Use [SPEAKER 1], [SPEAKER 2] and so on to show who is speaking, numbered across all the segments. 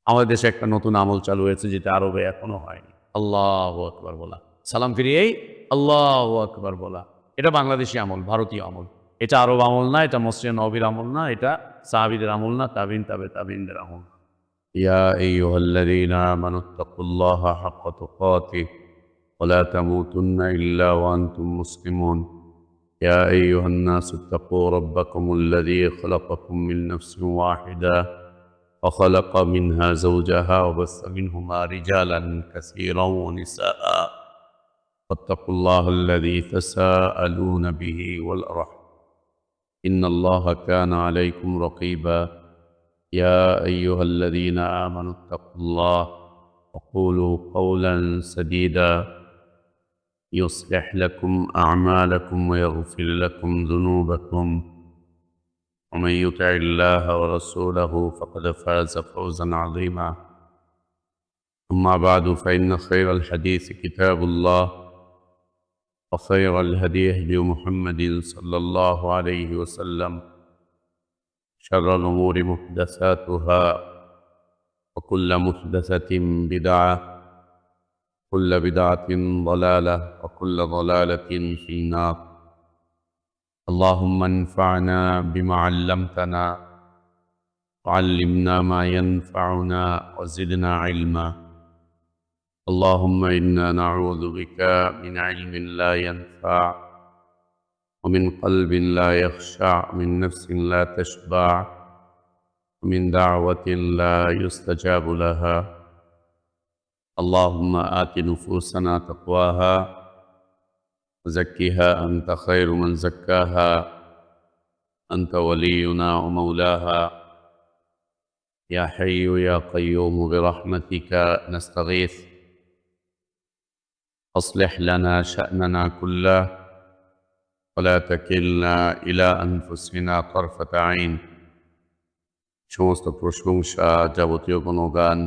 [SPEAKER 1] আমাদের দেশে একটা নতুন আমল চালু হয়েছে যেটা আরবে এখনো হয়নি। আল্লাহু আকবার বলা। সালাম ফিরিয়েই আল্লাহু আকবার বলা। এটা বাংলাদেশী আমল, ভারতীয় আমল। এটা আরব আমল না, এটা মসজিদে নববীর আমল না, এটা সাহাবীদের আমল না, তাবিন, তাবিনদের আমল না। ইয়া আইয়ুহাল্লাযীনা আমানু তাকুল্লাহা হাক্কা তুকাতিহ ওয়া লা তামুতুন্না ইল্লা ওয়া আনতুম মুসলিমুন। ইয়া আইয়ুহান নাসু ইত্তাকু রাব্বাকুমুল্লাযী খালাকাকুম মিন নাফসিন ওয়াহিদা وخلق منها زوجها وبث منهما رجالا كثيرا ونساء واتقوا الله الذي تساءلون به والأرحام إن الله كان عليكم رقيبا يا أيها الذين آمنوا اتقوا الله وقولوا قولا سديدا يصلح لكم أعمالكم ويغفر لكم ذنوبكم ومن يطع الله ورسوله فقد فاز فوزا عظيما أما بعد فإن خير الحديث كتاب الله وخير الهدي هدي محمد صلى الله عليه وسلم شر الأمور محدثاتها وكل محدثة بدعة كل بدعة ضلالة وكل ضلالة في النار اللهم انفعنا بما علمتنا وعلمنا ما ينفعنا وزدنا علما اللهم إنا نعوذ بك من علم لا ينفع ومن قلب لا يخشع ومن نفس لا تشبع ومن دعوة لا يستجاب لها اللهم آت نفوسنا تقواها وزكها أنت خير من زكاها أنت ولينا ومولاها يا حي يا قيوم برحمتك نستغيث أصلح لنا شأننا كله ولا تكلنا إلى أنفسنا طرفة عين সমস্ত প্রশংসা যাবতীয় গুণগান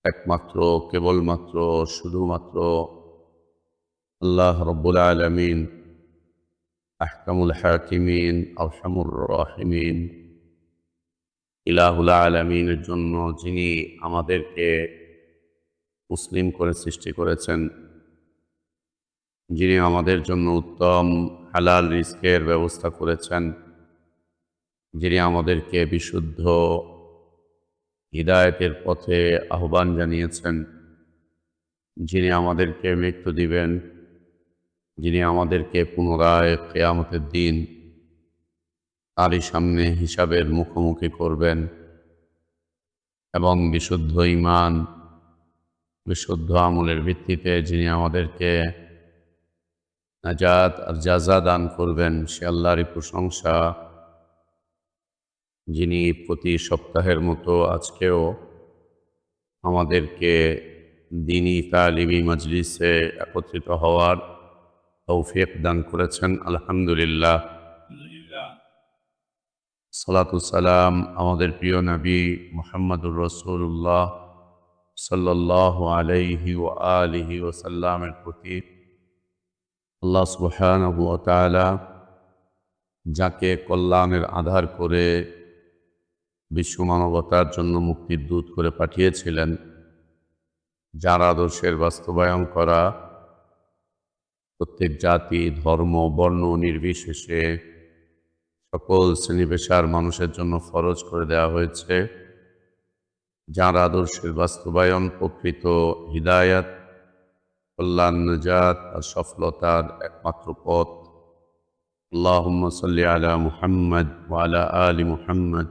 [SPEAKER 1] একমাত্র কেবলমাত্র শুধুমাত্র আল্লাহ রব্বুল আলামিন আহকামুল হাকিমিন আরহামুর রাহিমিন ইলাহুল আলামিনের জন্য, যিনি আমাদেরকে মুসলিম করে সৃষ্টি করেছেন, যিনি আমাদের জন্য উত্তম হালাল রিজকের ব্যবস্থা করেছেন, যিনি আমাদেরকে বিশুদ্ধ হিদায়াতের পথে আহ্বান জানিয়েছেন, যিনি আমাদেরকে মৃত্যু দিবেন, যিনি আমাদেরকে পুনরায় কিয়ামতের দিন তারই সামনে হিসাবের মুখোমুখি করবেন এবং বিশুদ্ধ ঈমান, বিশুদ্ধ আমলের ভিত্তিতে যিনি আমাদেরকে নাজাত আর জাযা দান করবেন, সে আল্লাহরই প্রশংসা, যিনি প্রতি সপ্তাহের মতো আজকেও আমাদেরকে দ্বীনী তালিমি মজলিসে একত্রিত হওয়ার তৌফিক দান করেছেন। আলহামদুলিল্লাহ। সালাতু সালাম আমাদের প্রিয় নবী মুহাম্মদুর রাসূলুল্লাহ সাল্লাল্লাহু আলাইহি ওয়া আলিহি ওয়াসাল্লামের প্রতি। আল্লাহ সুবহানাহু ওয়া তাআলা যাকে কল্যাণের আধার করে বিশ্ব মানবতার জন্য মুক্তির দূত করে পাঠিয়েছিলেন, যার আদর্শের বাস্তবায়ন করা প্রত্যেক জাতি, ধর্ম, বর্ণ নির্বিশেষে সকল শ্রেণী পেশার মানুষের জন্য ফরজ করে দেওয়া হয়েছে, যার আদর্শের বাস্তবায়ন প্রকৃত হিদায়াত, কল্যাণ, নাজাত আর সফলতার একমাত্র পথ। আল্লাহুম্মা সাল্লি আলা মুহাম্মদ ওয়া আলা আলি মুহাম্মদ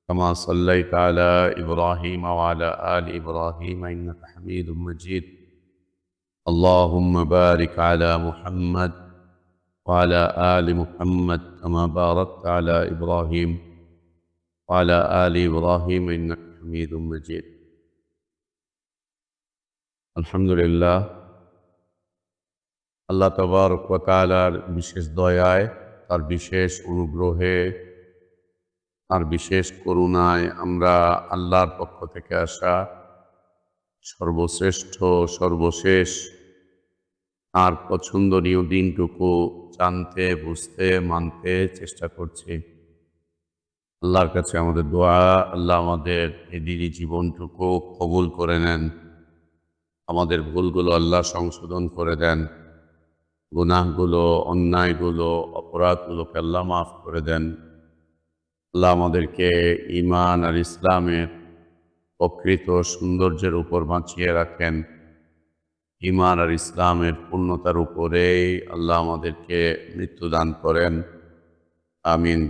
[SPEAKER 1] কামা সাল্লাইতা আলা ইব্রাহিম ওয়া আলা আলি ইব্রাহিম ইন্নাকা হামিদুম মাজিদ। আল্লাহুম্মা বারিক আলা মুহাম্মদ ওয়া আলা আলি মুহাম্মদ কামা বারাকতা আলা ইব্রাহিম ওয়া আলা আলি ইব্রাহিম ইন্নাকা হামিদুম মাজিদ। আলহামদুলিল্লাহ, আল্লাহ তাবারক ওয়া তাআলার বিশেষ দয়ায়, তার বিশেষ অনুগ্রহে, তার বিশেষ করুণায় আমরা আল্লাহর পক্ষ থেকে আসা সর্বশ্রেষ্ঠ, সর্বশেষ আর পছন্দনীয় দিনটুকু জানতে, বুঝতে, মানতে চেষ্টা করছি। আল্লাহর কাছে আমাদের দোয়া, আল্লাহ আমাদের এই দিনই জীবনটুকু কবুল করে নেন। আমাদের ভুলগুলো আল্লাহ সংশোধন করে দেন। গুনাহগুলো, অন্যায়গুলো, অপরাধগুলোকে আল্লাহ মাফ করে দেন। আল্লাহ আমাদেরকে ঈমান আর ইসলামের প্রকৃত সৌন্দর্যের উপর বাঁচিয়ে রাখেন। ঈমান আর ইসলামের পূর্ণতার উপরেই আল্লাহ আমাদেরকে মৃত্যু দান করেন। আমিন।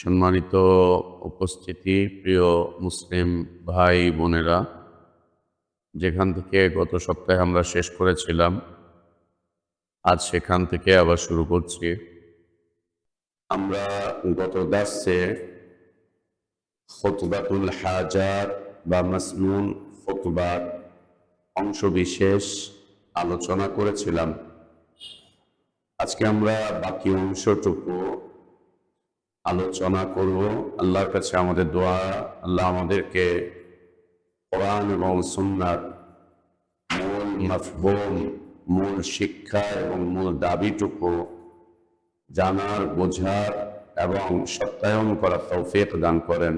[SPEAKER 1] সম্মানিত উপস্থিতি, প্রিয় মুসলিম ভাই বোনেরা, যেখান থেকে গত সপ্তাহে আমরা শেষ করেছিলাম, আজ সেখান থেকে আবার শুরু করছি। আমরা গত দার্সে খুতবাতুল হাজাত বা মাসনুন খুতবার অংশ বিশেষ আলোচনা করেছিলাম। আজকে আমরা বাকি অংশটুকু আলোচনা করব। আল্লাহর কাছে আমাদের দোয়া, আল্লাহ আমাদেরকে কোরআন এবং সুন্নাহর মূল মাফহুম, মূল শিক্ষা এবং মূল দাবিটুকু জানার, বোঝার এবং সত্যায়ন করার তৌফিক দান করেন।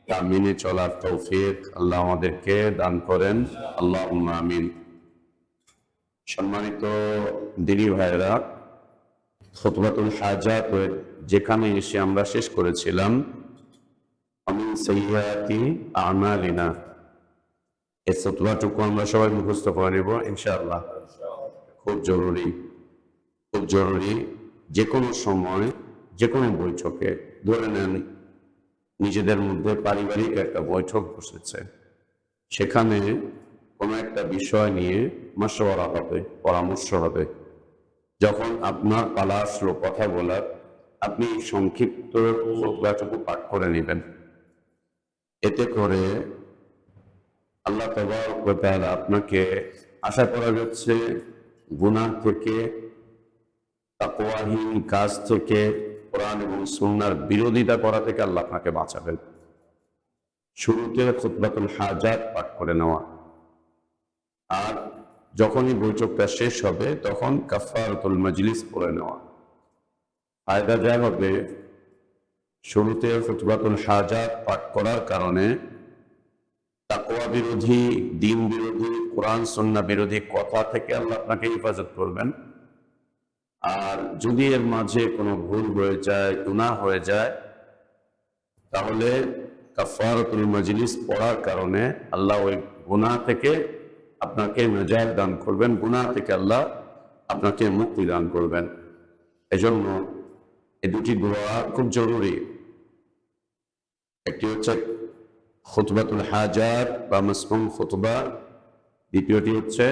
[SPEAKER 1] তা মেনে চলার তৌফিক আল্লাহ আমাদেরকে দান করেন। আল্লাহুম্মা আমিন। সম্মানিত দিনী ভাইরা, খুতবাতুল হাজাত যেখানে এসে আমরা শেষ করেছিলাম আমিন সাইয়্যাতি আমালিনা, এই খুতবাটুকু আমরা সবাই মুখস্থ করে নেব ইনশাআল্লাহ। খুব জরুরি, খুব জরুরি। যে কোনো সময়, যে কোনো বৈঠকে, ধরে নেন নিজেদের মধ্যে পারিবারিক একটা বৈঠক বসেছে, সেখানে কোনো একটা বিষয় নিয়ে মাশওয়ারা হবে, পরামর্শ হবে। যখন আপনার পালা আসলো কথা বলার, আপনি সংক্ষিপ্ত খুতবাটুকু পাঠ করে নেবেন। এতে করে আল্লাহ তাবারক ওয়া তাআলা আপনাকে, আশা করা যাচ্ছে, গুনাহ থেকে, তাকওয়াহীন কাজ থেকে, কোরআন এবং সুন্নাহর বিরোধিতা করা থেকে আল্লাহ আপনাকে বাঁচাবেন। শুরুতে খুতবাতুল হাজাত পাঠ করে নেওয়া, আর যখনই বৈঠকটা শেষ হবে তখন কাফারাতুল মাজলিস পড়ে নেওয়া। ফায়দা যা হবে, শুরুতে খুতবাতুল হাজাত পাঠ করার কারণে তাকওয়া বিরোধী, দ্বীন বিরোধী, কোরআন সুন্নাহ বিরোধী কথা থেকে আল্লাহ আপনাকে হেফাজত করবেন। আর যদি এর মাঝে কোনো ভুল হয়ে যায়, গুনাহ হয়ে যায়, তাহলে কাফারাতুল মাজলিস পড়ার কারণে আল্লাহ ওই গুনাহ থেকে আপনাকে নাজাত দান করবেন, গুনাহ থেকে আল্লাহ আপনাকে মুক্তি দান করবেন। এজন্য এই দুটি দোয়া খুব জরুরি। একটি হচ্ছে খুতবাতুল হাজাত বা মাসনুন খুতবা, দ্বিতীয়টি হচ্ছে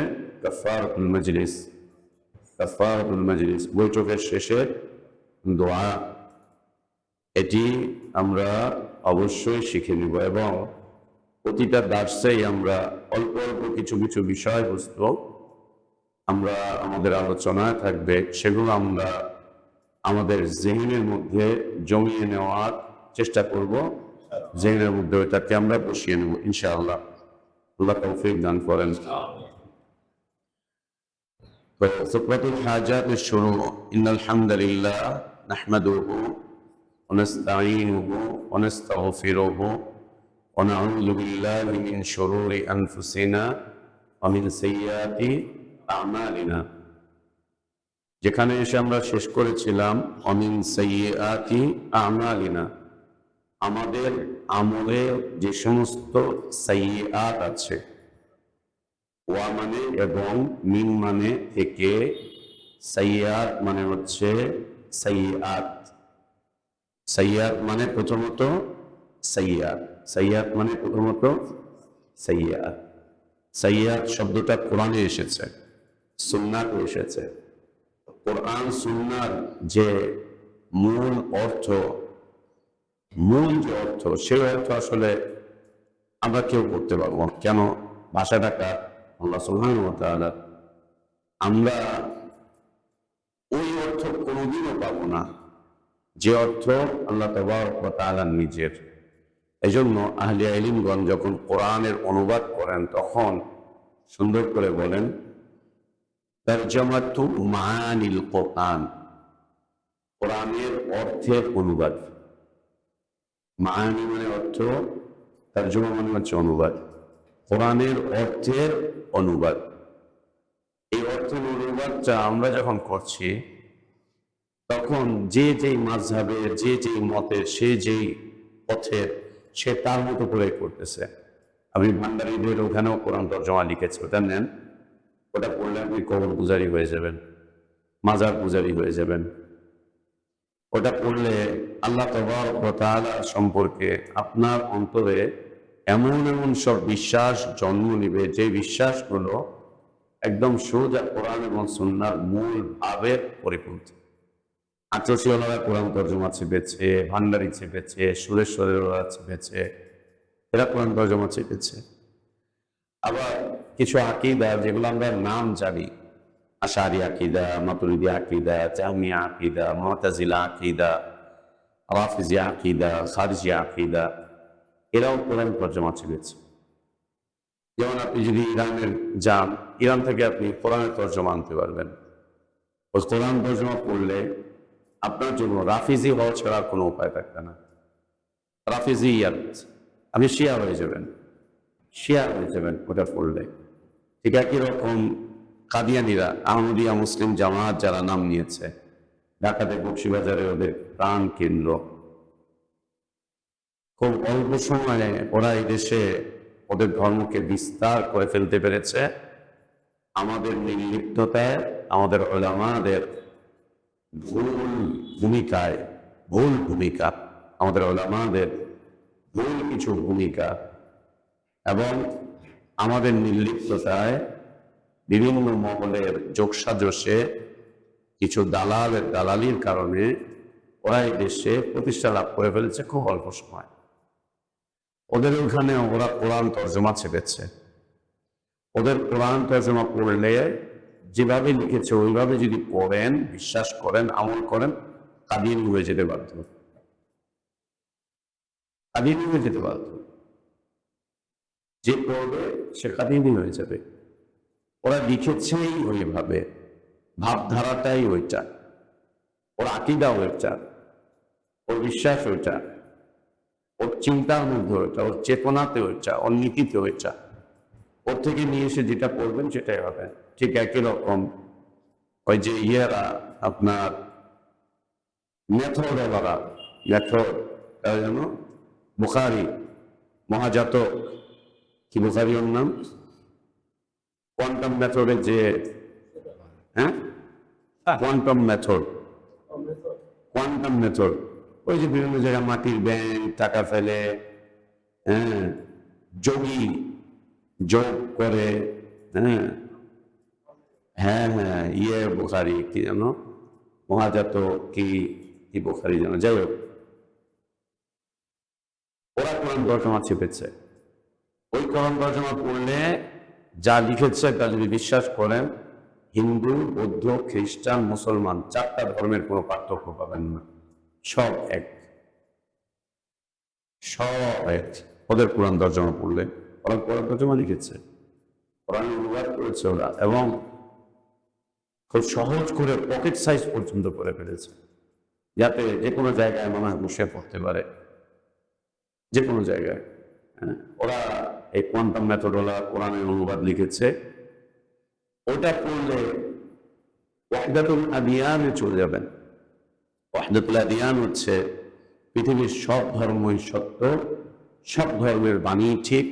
[SPEAKER 1] কাফারাতুল মাজলিস। কাফারাতুল মাজলিস বৈঠকের শেষে দোয়া, এটি আমরা অবশ্যই শিখে নিব এবং প্রতিটা দার্সেই আমরা অল্প অল্প কিছু কিছু বিষয়বস্তু আমরা আমাদের আলোচনায় থাকবে, সেগুলো আমরা আমাদের জেহনের মধ্যে জমিয়ে নেওয়ার চেষ্টা করব। জেহনের মধ্যে ওইটাকে আমরা বসিয়ে নেব ইনশাআল্লাহ। আল্লাহ তৌফিক দান করেন। খুতবাতুল হাজাতের শুরু, ইন্নাল হামদালিল্লাহ নাহমাদুহু ওয়া নাস্তাঈনুহু ওয়া নাস্তাগফিরুহু ওয়া নাউযু বিল্লাহি মিন শুরুরি আনফুসিনা ওয়া মিন সাইয়্যাতি আমালিনা। যেখানে এসে আমরা শেষ করেছিলাম ওয়া মিন সাইয়্যাতি আমালিনা, আমাদের আমলে যে সমস্ত সাইয়্যাত আছে, ওয়া মানে এবং, মিন মানে থেকে, সাইয়্যাত মানে হচ্ছে সাইয়্যাত। সাইয়্যাত মানে প্রথমত সাইয়্যাত, সাইয়্যাত মানে প্রথমত সাইয়্যাত। সাইয়্যাত শব্দটা কোরআনে এসেছে, সুন্নাতে এসেছে। কোরআন সুন্নার যে মূল অর্থ, মূল যে অর্থ, সে অর্থ আসলে আমরা কেউ করতে পারবো না। কেন? ভাষাটা কার? আল্লাহ সুবহানাহু ওয়া তাআলা। আমরা ওই অর্থ কোনোদিনও পাবো না যে অর্থ আল্লাহ তাবারক ওয়া তাআলার নিজের। এজন্য আহলে ইলমগণ যখন কোরআনের অনুবাদ করেন তখন সুন্দর করে বলেন তারজামাতু মাআনিল কোরআন,
[SPEAKER 2] কোরআনের অর্থের অনুবাদ। মাআনি মানে অর্থ, তরজমা মানে হচ্ছে অনুবাদ। কোরআনের অর্থের অনুবাদ। এই অর্থের অনুবাদটা আমরা যখন করছি তখন যে যেই মাযহাবের, যে যেই মতের, সে যেই পথের, সে তার মতো করে করতেছে। আপনি ভান্ডারীদের ওখানেও কোরআন তর্জমা লিখেছে, ওটা নেন, ওটা পড়লে আপনি কবর পূজারী হয়ে যাবেন, মাজার পূজারী হয়ে যাবেন। ওটা পড়লে আল্লাহ তাবারক ওয়া তাআলা সম্পর্কে আপনার অন্তরে এমন এমন সব বিশ্বাস জন্ম নিবে, যে বিশ্বাসগুলো একদম সোজা কোরআন এবং সুন্নাহর মূল ভাবের পরিপন্থী। আটরশিওয়ালারা কোরআন তর্জমা চেপেছে, ভান্ডারী চেপেছে, সুরেশ্বরেরা চেপেছে, এরা কোরআন তর্জমা চেপেছে। আবার কিছু আকীদা যেগুলো আমরা নাম জানি, আশারি আকীদা, মাতুরিদি আকীদা, জাহমিয়া আকীদা, মুতাজিলা আকীদা, রাফিজি আকীদা, খারিজি আকীদা, এরাও কোরআন তর্জমা চেপেছে। যেমন আপনি যদি ইরানের যান, ইরান থেকে আপনি কোরআনের তর্জমা আনতে পারবেন। ওই কোরআন তর্জমা পড়লে আপনার জন্য রাফিজি হওয়া ছাড়া কোনো উপায় থাকবে না। রাফিজি আপনি শিয়া হয়ে যাবেন, শিয়া হয়ে যাবেন ওটা পড়লে। ঠিক একই রকম কাদিয়ানীরা, আহমদিয়া মুসলিম জামাত যারা নাম নিয়েছে, ঢাকাতে বকশীবাজারে ওদের প্রাণ কেন্দ্র, খুব অল্প সময়ে ওরা এই দেশে ওদের ধর্মকে বিস্তার করে ফেলতে পেরেছে। আমাদের নির্লিপ্ততায়, আমাদের উলামাদের ভুল ভূমিকায়, ভুল ভূমিকা, আমাদের উলামাদের ভুল কিছু ভূমিকা এবং আমাদের নির্লিপ্ততায় বিভিন্ন মহলের যোগসাজশে কিছু দালালের দালালির কারণে ওরা এই দেশে প্রতিষ্ঠা লাভ করে ফেলেছে খুব অল্প সময়। ওদের ওখানে ওরা কোরআন তর্জমা চেপেছে। ওদের কোরআন তর্জমা পড়লে যেভাবে লিখেছে ওইভাবে যদি পড়েন, বিশ্বাস করেন, আমল করেন, কাদিয়ানী হয়ে যেতে বাধ্য, কাদিয়ানী হয়ে যেতে বাধ্য। যে পড়বে সে কাদিয়ানী হয়ে যাবে। ওরা লিখেছেই ওইভাবে, ভাবধারাটাই ওইটা, ওর আকীদা ওইটা, ওর বিশ্বাস ওইটা, ওর চিন্তার মধ্যে ওইটা, ওর চেতনাতে ওইটা, ওর নীতিতে ওইটা। ওর থেকে নিয়ে এসে যেটা পড়বেন সেটাই হবে। ঠিক একই রকম ওই যে ইয়েরা আপনার মেথডওয়ালারা, মেথড যেন বুখারী মহাজাতক, কি বুখারী ওর নাম, কোয়ান্টাম মেথডের যে, হ্যাঁ কোয়ান্টাম মেথড, কোয়ান্টাম মেথড, ওই যে বিভিন্ন জায়গায় মাটির ব্যাংক টাকা ফেলে, হ্যাঁ যোগী যোগ করে, হ্যাঁ হ্যাঁ হ্যাঁ ইয়ে বুখারী কি যেন মহাজাত কি কি বুখারী যেন, যাই হোক, ওরা কোরআন তর্জমা চেপেছে। ওই কোরআন তর্জমা পড়লে যা লিখেছে তা যদি বিশ্বাস করেন, হিন্দু, বৌদ্ধ, খ্রিস্টান, মুসলমান চারটা ধর্মের কোনো পার্থক্য পাবেন না, সব এক, সব এক। ওদের কোরআন তর্জমা পড়লে, ওরা কোরআন তর্জমা লিখেছে, কোরআন অনুবাদ করেছে ওরা, এবং খুব সহজ করে পকেট সাইজ পর্যন্ত করে ফেলেছে, যাতে যে কোনো জায়গায় মনে হয় বসে পড়তে পারে, যে কোনো জায়গায়। হ্যাঁ, ওরা এই কোয়ান্টাম মেথড ওরা কোরআনের অনুবাদ লিখেছে। ওটা পড়লে ওয়াহদাতুল আদিয়ানে চলে যাবেন। ওয়াহদাতুল আদিয়ান হচ্ছে পৃথিবীর সব ধর্মই সত্য, সব ধর্মের বাণী ঠিক,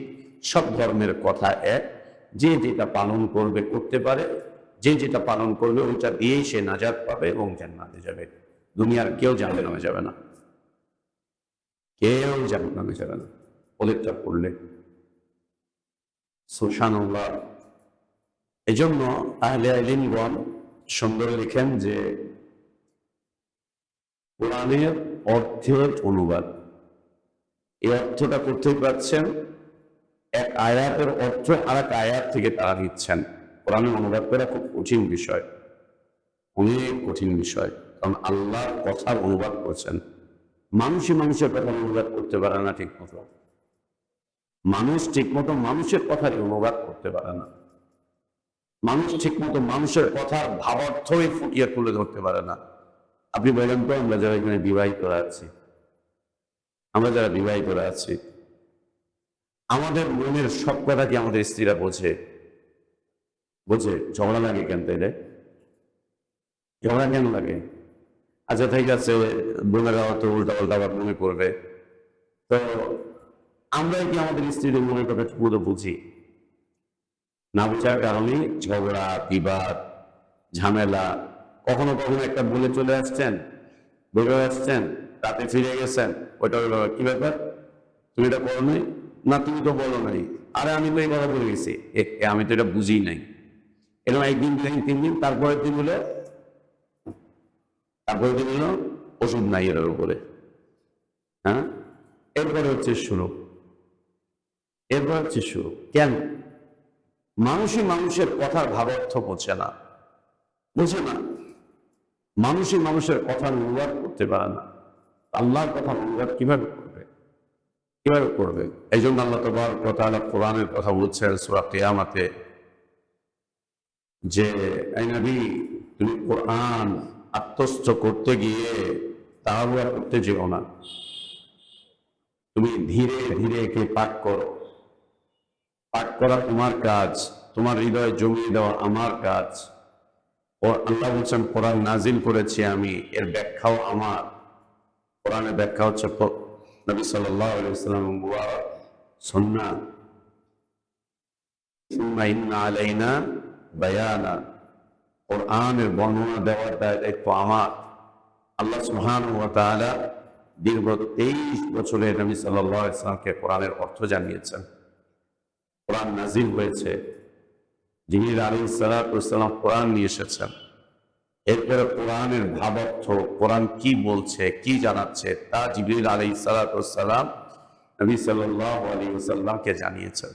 [SPEAKER 2] সব ধর্মের কথা এক, যে যেটা পালন করবে করতে পারে, যে যেটা পালন করবে ওইটা দিয়েই সে নাজাত পাবে এবং জান্নাতে যাবে। দুনিয়ার কেউ জাহান্নামে যাবে না, কেউ জাহান্নামে যাবে না ওদেরটা পড়লে। সুবহানাল্লাহ। এজন্য আহলে ইলমগণ সুন্দর লিখেন যে কোরআনের অর্থের অনুবাদ, এই অর্থটা করতেই পারছেন, এক আয়াতের অর্থ আর এক আয়াত থেকে তারা নিচ্ছেন। কোরআনের অনুবাদ করা খুব কঠিন বিষয়, অনেক কঠিন বিষয়, কারণ আল্লাহর কথার অনুবাদ করছেন। মানুষই মানুষের কথা অনুবাদ করতে পারে না ঠিক মতো, মানুষ ঠিক মতো মানুষের কথার অনুবাদ করতে পারে না, মানুষ ঠিক মতো মানুষের কথার ভাবার্থই ফুটিয়ে তুলে ধরতে পারে না। আপনি বলেন তো, আমরা যারা এখানে বিবাহিতরা আছি, আমরা যারা বিবাহিতরা আছি, আমাদের মনের সব কথা কি আমাদের স্ত্রীরা বোঝে? বোঝে? ঝগড়া লাগে কেন তাইলে? ঝগড়া কেন লাগে? আচ্ছা ঠিক আছে, বোনেরা তো উল্টা পাল্টা আবার মনে করবে, তো আমরাই কি আমাদের স্ত্রীদের মনের কথা পুরো বুঝি? না বোঝার কারণে ঝগড়া, বিবাদ, ঝামেলা। কখনো কখনো একটা বলে চলে আসছেন, বলে আসছেন, রাতে ফিরে গেছেন, ওইটা হলো কি ব্যাপার, তুমি এটা করো নাই? না তুমি তো বলো নাই। আরে আমি তো এই কথা বলে গেছি, আমি তো এটা বুঝি নাই। এরকম একদিন, দুদিন, 3 দিন, তারপরের দিন হলো ওষুধ নাই এর উপরে। হ্যাঁ, এরপরে হচ্ছে শুরু, এরপর হচ্ছে শুরু। কেন? মানুষই মানুষের কথার ভাবার্থ বোঝে না, বোঝে না। মানুষই মানুষের কথার অনুবাদ করতে পারে না, আল্লাহর কথার অনুবাদ কিভাবে করবে? কিভাবে করবে? এই জন্য আল্লাহ তাবারক ওয়া তাআলা কোরআনের কথা বলছেন সূরা কিয়ামতে, যে এই নবী, তুমি কোরআন আত্মস্থ করতে গিয়ে তাড়াহুড়া করতে যেও না, তুমি ধীরে ধীরে একে পাঠ করো। পাঠ করা তোমার কাজ, তোমার হৃদয়ে জমিয়ে দেওয়া আমার কাজ। ও আল্লাহ বলছেন কোরআন নাজিল করেছি আমি, এর ব্যাখ্যাও আমার। কোরআনের ব্যাখ্যা হচ্ছে নবী সাল্লাল্লাহু আলাইহি ওয়াসাল্লামের মুবারক সুন্নাহ। সুম্মা ইন্না আলাইনা বায়ানা, কোরআনের বর্ণনা দেওয়ার দায়িত্ব আমার। আল্লাহ সুবহানাহু ওয়া তাআলা দীর্ঘ 23 বছরে নবী সাল্লাল্লাহু আলাইহি ওয়াসাল্লামকে কোরআনের অর্থ জানিয়েছেন। কোরআন নাজিল হয়েছে, জিবরীল আলাইহিস সালাতু ওয়াস সালাম কোরআন নিয়ে এসেছেন। এরপরে কোরআনের ভাবার্থ, কোরআন কি বলছে, কি জানাচ্ছে, তা জিবরীল আলাইহিস সালাতু ওয়াস সালাম নবী সাল্লাল্লাহু আলাইহি ওয়াসাল্লামকে জানিয়েছেন,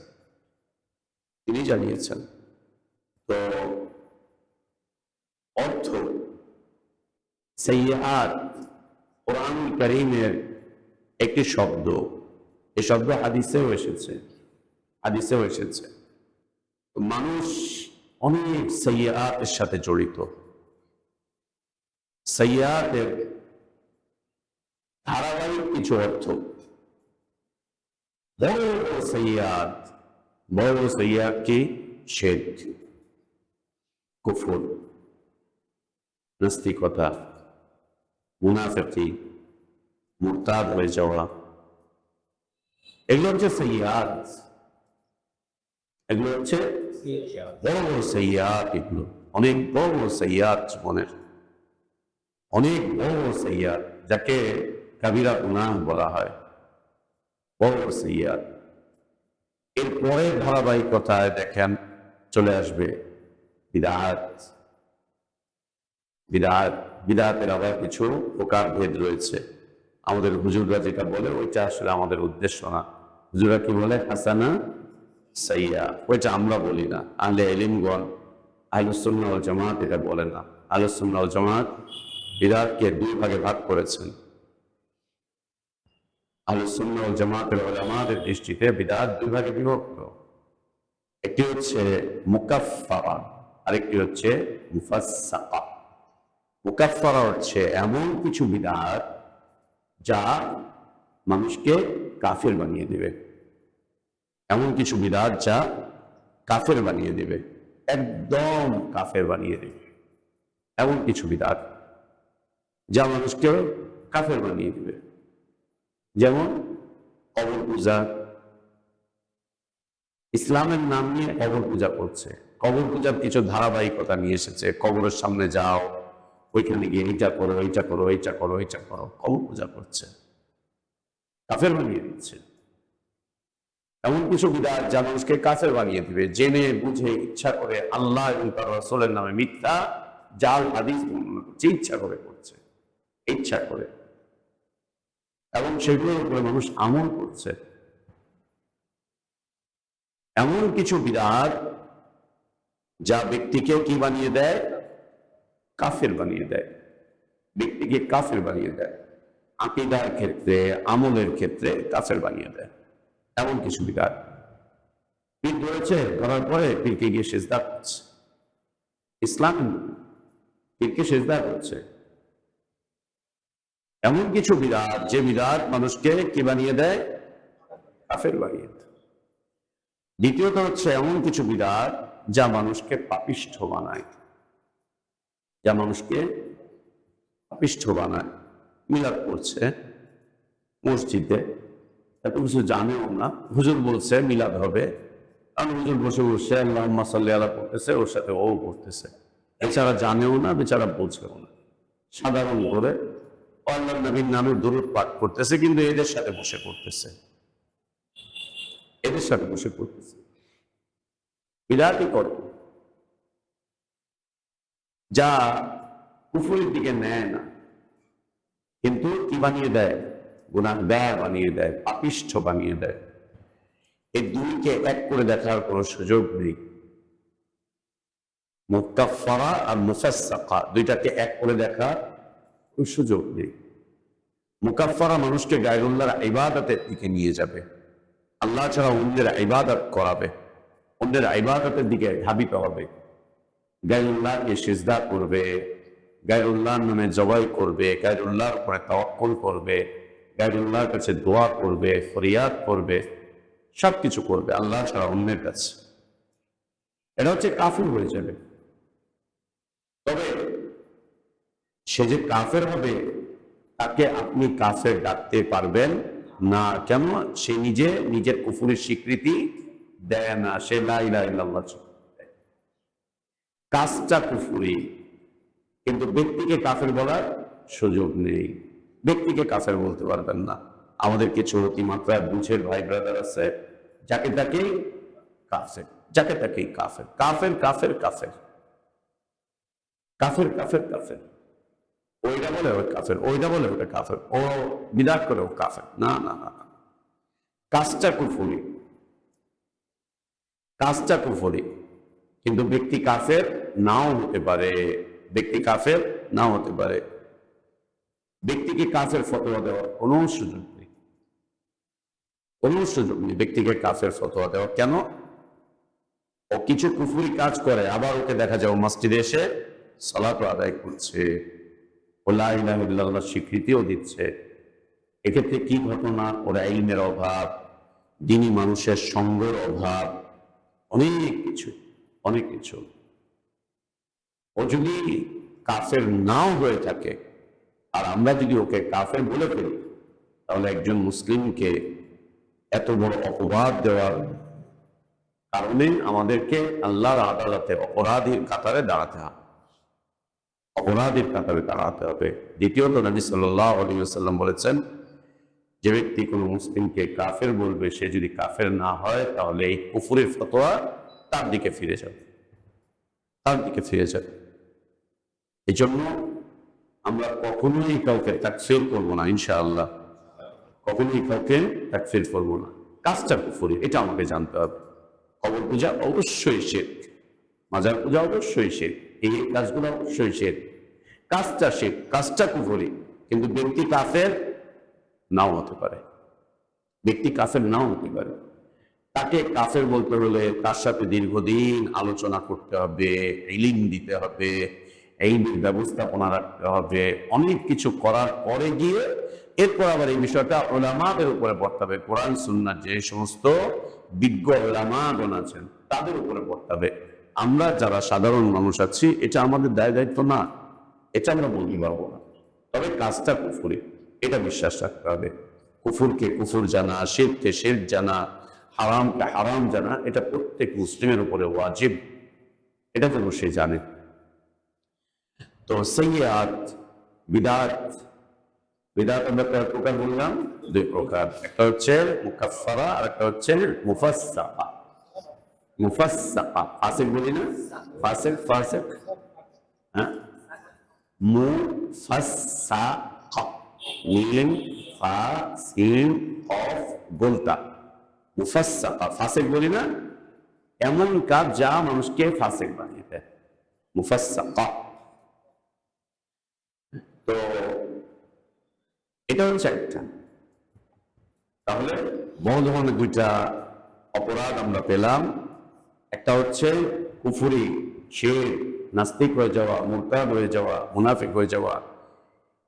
[SPEAKER 2] তিনি জানিয়েছেন। তো অর্থ সাইয়্যাত কোরআনুল কারীমের একটি শব্দ, এই শব্দ হাদিসেও এসেছে, হাদিসেও এসেছে। মানুষ অনেক সাইয়্যাতের সাথে জড়িত। সাইয়্যাতের ধারাবাহিক কিছু অর্থ। বড় বড় সাইয়্যাত, বড় বড় সাইয়্যাত কি? শিরক, কুফর, নাস্তিকতা, মুনাফিকি, মুরতাদ হয়ে যাওয়া, এগুলো হচ্ছে সাইয়্যাত। এগুলো হচ্ছে বড় বড় সাইয়্যাত। এগুলো অনেক বড় বড় সাইয়্যাত, জীবনের অনেক বড় বড় সাইয়্যাত, যাকে কাবিরা গুনাহ বলা হয়, বড় বড় সাইয়্যাত। এরপরে ধারাবাহিকতায় দেখেন চলে আসবে বিদআত। বিদআত, বিদআতের আবার কিছু প্রকারভেদ রয়েছে। আমাদের হুজুররা যেটা বলে ওইটা আসলে আমাদের উদ্দেশ্য না। হুজুররা কি বলে? হাসানা, সাইয়্যা, ওইটা আমরা বলি না। আহলে ইলমগণ, আহলুস সুন্নাহ ওয়াল জামাত এটা বলে না। আহলুস সুন্নাহ ওয়াল জামাত বিদআতকে 2 ভাগে ভাগ করেছেন। আহলুস সুন্নাহ ওয়াল জামাতের উলামাদের দৃষ্টিতে বিদআত 2 ভাগে বিভক্ত। একটি হচ্ছে মুকাফফারা, আরেকটি হচ্ছে মুফাসসাকা। মুকাফফারা হচ্ছে এমন কিছু বিদআত যা মানুষকে কাফের বানিয়ে দেবে, এমন কিছু বিদআত যা কাফের বানিয়ে দেবে, একদম কাফের বানিয়ে দেবে। এমন কিছু বিদআত যা মানুষকে কাফের বানিয়ে দেবে। যেমন কবর পূজা। ইসলামের নাম নিয়ে কবর পূজা করছে। কবর পূজার কিছু ধারাবাহিকতা নিয়ে এসেছে। কবরের সামনে যাও, ওইখানে গিয়ে এইটা করো, এইটা করো, এইটা করো, এইটা করো, কবর পূজা করছে, কাফের বানিয়ে দিচ্ছে। এমন কিছু বিদআত যা মানুষকে কাফের বানিয়ে দিবে, জেনে বুঝে ইচ্ছা করে আল্লাহ এবং তার রাসূলের নামে মিথ্যা জাল হাদিস বর্ণনা করছে, ইচ্ছা করে করছে, ইচ্ছা করে, এবং সেগুলোর উপরে মানুষ আমল করছে। এমন কিছু বিদআত যা ব্যক্তিকে কি বানিয়ে দেয়? কাফের বানিয়ে দেয়, ব্যক্তিকে কাফের বানিয়ে দেয়। আকীদার ক্ষেত্রে, আমলের ক্ষেত্রে কাফের বানিয়ে দেয়। এমন কিছু বিদআত। পীর ধরেছে, ধরার পরে পীরকে গিয়ে সিজদা করছে। ইসলাম পীরকে সিজদা করছে। এমন কিছু বিদাত, যে বিদাত মানুষকে কি বানিয়ে দেয়? কাফের বানিয়ে দেয়। দ্বিতীয়ত হচ্ছে এমন কিছু বিদাত যা মানুষকে পাপিষ্ঠ বানায়, যা মানুষকে পাপিষ্ঠ বানায়। মিলাদ করছে মসজিদে, এত কিছু জানেও না, হুজুর বলছে মিলাদ হবে, কারণ হুজুর বসে বসে আল্লাহুম্মা সাল্লি আলা পড়তেছে, ওর সাথে ও পড়তেছে, বেচারা জানেও না, বেচারা বোঝেও না, সাধারণ করে আল্লাহ নবীর নামে দুরূদ পাঠ করতেছে, কিন্তু এদের সাথে বসে করতেছে, এদের সাথে বসে করতেছে। বিদাতই করে, যা কুফরের দিকে নেয় না, কিন্তু কি বানিয়ে দেয়? গুনাহগার বানিয়ে দেয়, পাপিষ্ঠ বানিয়ে দেয়। এই দুইকে এক করে দেখার কোনো সুযোগ নেই। মুকাফফারা আর মুফাসসাকা, দুইটাকে এক করে দেখার কোনো সুযোগ নেই। মুকাফফারা মানুষকে গায়রুল্লাহর ইবাদতের দিকে নিয়ে যাবে, আল্লাহ ছাড়া অন্যের ইবাদত করাবে, অন্যের ইবাদতের দিকে ধাবিত হবে, গায়রুল্লাহকে সিজদা করবে, গায়রুল্লাহর নামে জবাই করবে, গায়রুল্লাহর উপরে তাওয়াক্কুল করবে, গায়রুল্লাহর কাছে দোয়া করবে, ফরিয়াদ করবে, সবকিছু করবে আল্লাহ ছাড়া অন্যের কাছে। এটা হচ্ছে কাফির হয়ে যাবে। তবে সে যে কাফের হবে, তাকে আপনি কাফের ডাকতে পারবেন না। কেন? সে নিজের কুফুরের স্বীকৃতি দেয় না, সে লা ইলাহা ইল্লাল্লাহ দেয়। কাজটা কুফুরি, কিন্তু ব্যক্তিকে কাফের বলার সুযোগ নেই। ব্যক্তিকে কাফের বলতে পারবেন না। আমাদের কিছু অতিমাত্রায় বুঝের ভাই ব্রাদার আছে, যাকে তাকেই কাফের, যাকে তাকেই কাফের, কাফের কাফের কাফের কাফের কাফের কাফের, ওইটা বলে ওই কাফের, ওইটা বলে ওটা কাফের, ও বিদাত করে ও কাফের। না না না, কাজটা কুফরি, কাজটা কুফরি, কিন্তু ব্যক্তি কাফের নাও হতে পারে, ব্যক্তি কাফের নাও হতে পারে। ব্যক্তিকে কাফের ফতোয়া দেওয়ার কোনো সুযোগ নেই, কোনো সুযোগ নেই ব্যক্তিকে কাফের ফতোয়া দেওয়া। কেন? ও কিছু কুফরি কাজ করে, আবার ওকে দেখা যায় ও মসজিদে এসে সালাত আদায় করছে, ও লা ইলাহা ইল্লাল্লাহ স্বীকৃতিও দিচ্ছে। এক্ষেত্রে কি ঘটনা? ওরা ইলমের অভাব, দ্বীনি মানুষের সঙ্গের অভাব, অনেক কিছু, অনেক কিছু। ও যদি কাফের নাও হয়ে থাকে, আর আমরা যদি ওকে কাফের বলে ফেলি, তাহলে একজন মুসলিমকে এত বড় অপবাদ দেওয়ার কারণে আমাদেরকে আল্লাহর আদালতে অপরাধীর কাতারে দাঁড়াতে হবে, অপরাধীর কাতারে দাঁড়াতে হবে। দ্বিতীয়ত নবী সাল্লাল্লাহু আলাইহি ওয়াসাল্লাম বলেছেন, যে ব্যক্তি কোনো মুসলিমকে কাফের বলবে, সে যদি কাফের না হয়, তাহলে এই কুফরের ফতোয়া তার দিকে ফিরে যাবে, তার দিকে ফিরে যাবে। এই জন্য আমরা কখনোই কাউকে তাকফির করবো না, ইনশাআল্লাহ কখনোই কাউকে তাকফির করবো না। কাজটা কুফরি, এটা আমাকে জানতে হবে। কবর পূজা অবশ্যই শিরক, মাজার পূজা অবশ্যই শিরক, এই কাজগুলো অবশ্যই শিরক, কাজটা শিরক, কাজটা কুফরি, কিন্তু ব্যক্তি কাফের নাও হতে পারে, ব্যক্তি কাফের নাও হতে পারে। তাকে কাফের বলতে হলে তার সাথে দীর্ঘদিন আলোচনা করতে হবে, ইলম দিতে হবে, এই ব্যবস্থাপনা রাখতে হবে, অনেক কিছু করার পরে গিয়ে এরপর আবার এই বিষয়টা উলামাদের উপরে পড়তে হবে। কোরআন সুন্নাহ যে সমস্ত বিজ্ঞ উলামাগণ আছেন তাদের উপরে পড়তে হবে। আমরা যারা সাধারণ মানুষ আছি, এটা আমাদের দায় দায়িত্ব না, এটা আমরা বলতে পারবো না। তবে কাজটা কুফরি, এটা বিশ্বাস রাখতে হবে। কুফুরকে কুফুর জানা, শিরককে শিরক জানা, হারামকে হারাম জানা, এটা প্রত্যেক মুসলিমের উপরে ওয়াজিব, এটা যেন সে জানে। তো সাইয়্যাত, বিদাত, বিদাত আমরা কয় প্রকার বললাম? দুই প্রকার, একটা হচ্ছে মুকাফফারা আর একটা হচ্ছে মুফাসসাকা। মুফাসসাকা ফাসিক বলি না, ফাসিক ফাসিক, হ্যাঁ, মুফাসসাকা, মিম ফা সিন কফ গোলতা, মুফাসসাকা ফাসিক বলি না, এমন কাজ যা মানুষকে ফাসিক বানিয়ে দেয়, মুফাসসাকা। তো এটা হচ্ছে একটা। তাহলে বড় ধরনের দুইটা অপরাধ আমরা পেলাম। একটা হচ্ছে কুফরি, শিরক, নাস্তিক হয়ে যাওয়া, মুরতাদ হয়ে যাওয়া, মুনাফিক হয়ে যাওয়া।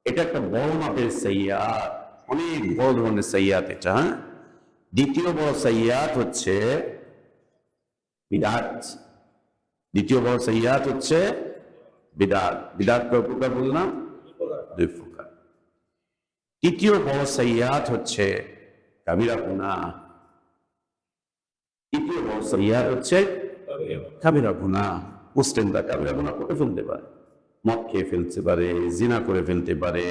[SPEAKER 2] এটা একটা বড় মাপের সাইয়্যাত, অনেক বড় ধরনের সাইয়্যাত এটা। হ্যাঁ, দ্বিতীয় বড় সাইয়্যাত হচ্ছে বিদআত। দ্বিতীয় বড় সাইয়্যাত হচ্ছে বিদআত। বিদআত কয় প্রকার বললাম? দুই প্রকার। তৃতীয় বড় সাইয়্যাত হচ্ছে কাবিরা গুনাহ। তৃতীয় বড় সাইয়্যাত হচ্ছে কাবিরা গুনাহ। মুসলিমরা কাবিরা গুনাহ করে ফেলতে পারে, মদ খেয়ে ফেলতে পারে, জিনা করে ফেলতে পারে,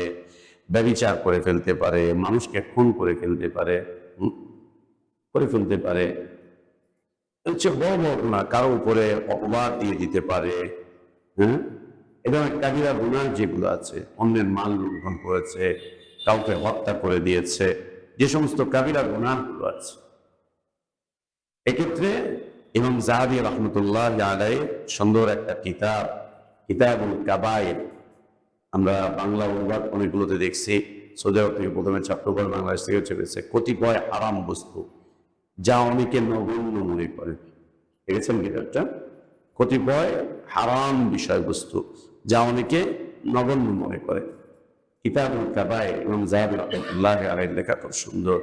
[SPEAKER 2] ব্যভিচার করে ফেলতে পারে, মানুষকে খুন করে ফেলতে পারে, করে ফেলতে পারে। হচ্ছে বড় বড় গুনাহ, কারো উপরে অপবাদ দিয়ে দিতে পারে। হ্যাঁ, এবং কাবিরা গুনাহ যেগুলো আছে, অন্যের মাল লুণ্ঠন করেছে, কাউকে হত্যা করে দিয়েছে, যে সমস্ত কাবিরা গুনাহগুলো আছে, এক্ষেত্রে ইমাম যাহাবী রাহমাতুল্লাহ আলাইহি সুন্দর একটা কিতাব, কিতাবুল কাবায়ের, আমরা বাংলা অনুবাদ অনেকগুলোতে দেখছি। সৌদি আরব থেকে প্রথমে ছাত্র করে, বাংলাদেশ থেকে চেপেছে কতিপয় হারাম বস্তু যা অনেকে নগণ্য মনে করে। দেখেছেন কিতাবটা? কতিপয় হারাম বিষয়বস্তু যা অনেকে নগণ্য মনে করে। কিতাবুল কাবায়ের ইমাম যাহাবী রাহমাতুল্লাহ আলাইহি লেখা খুব সুন্দর।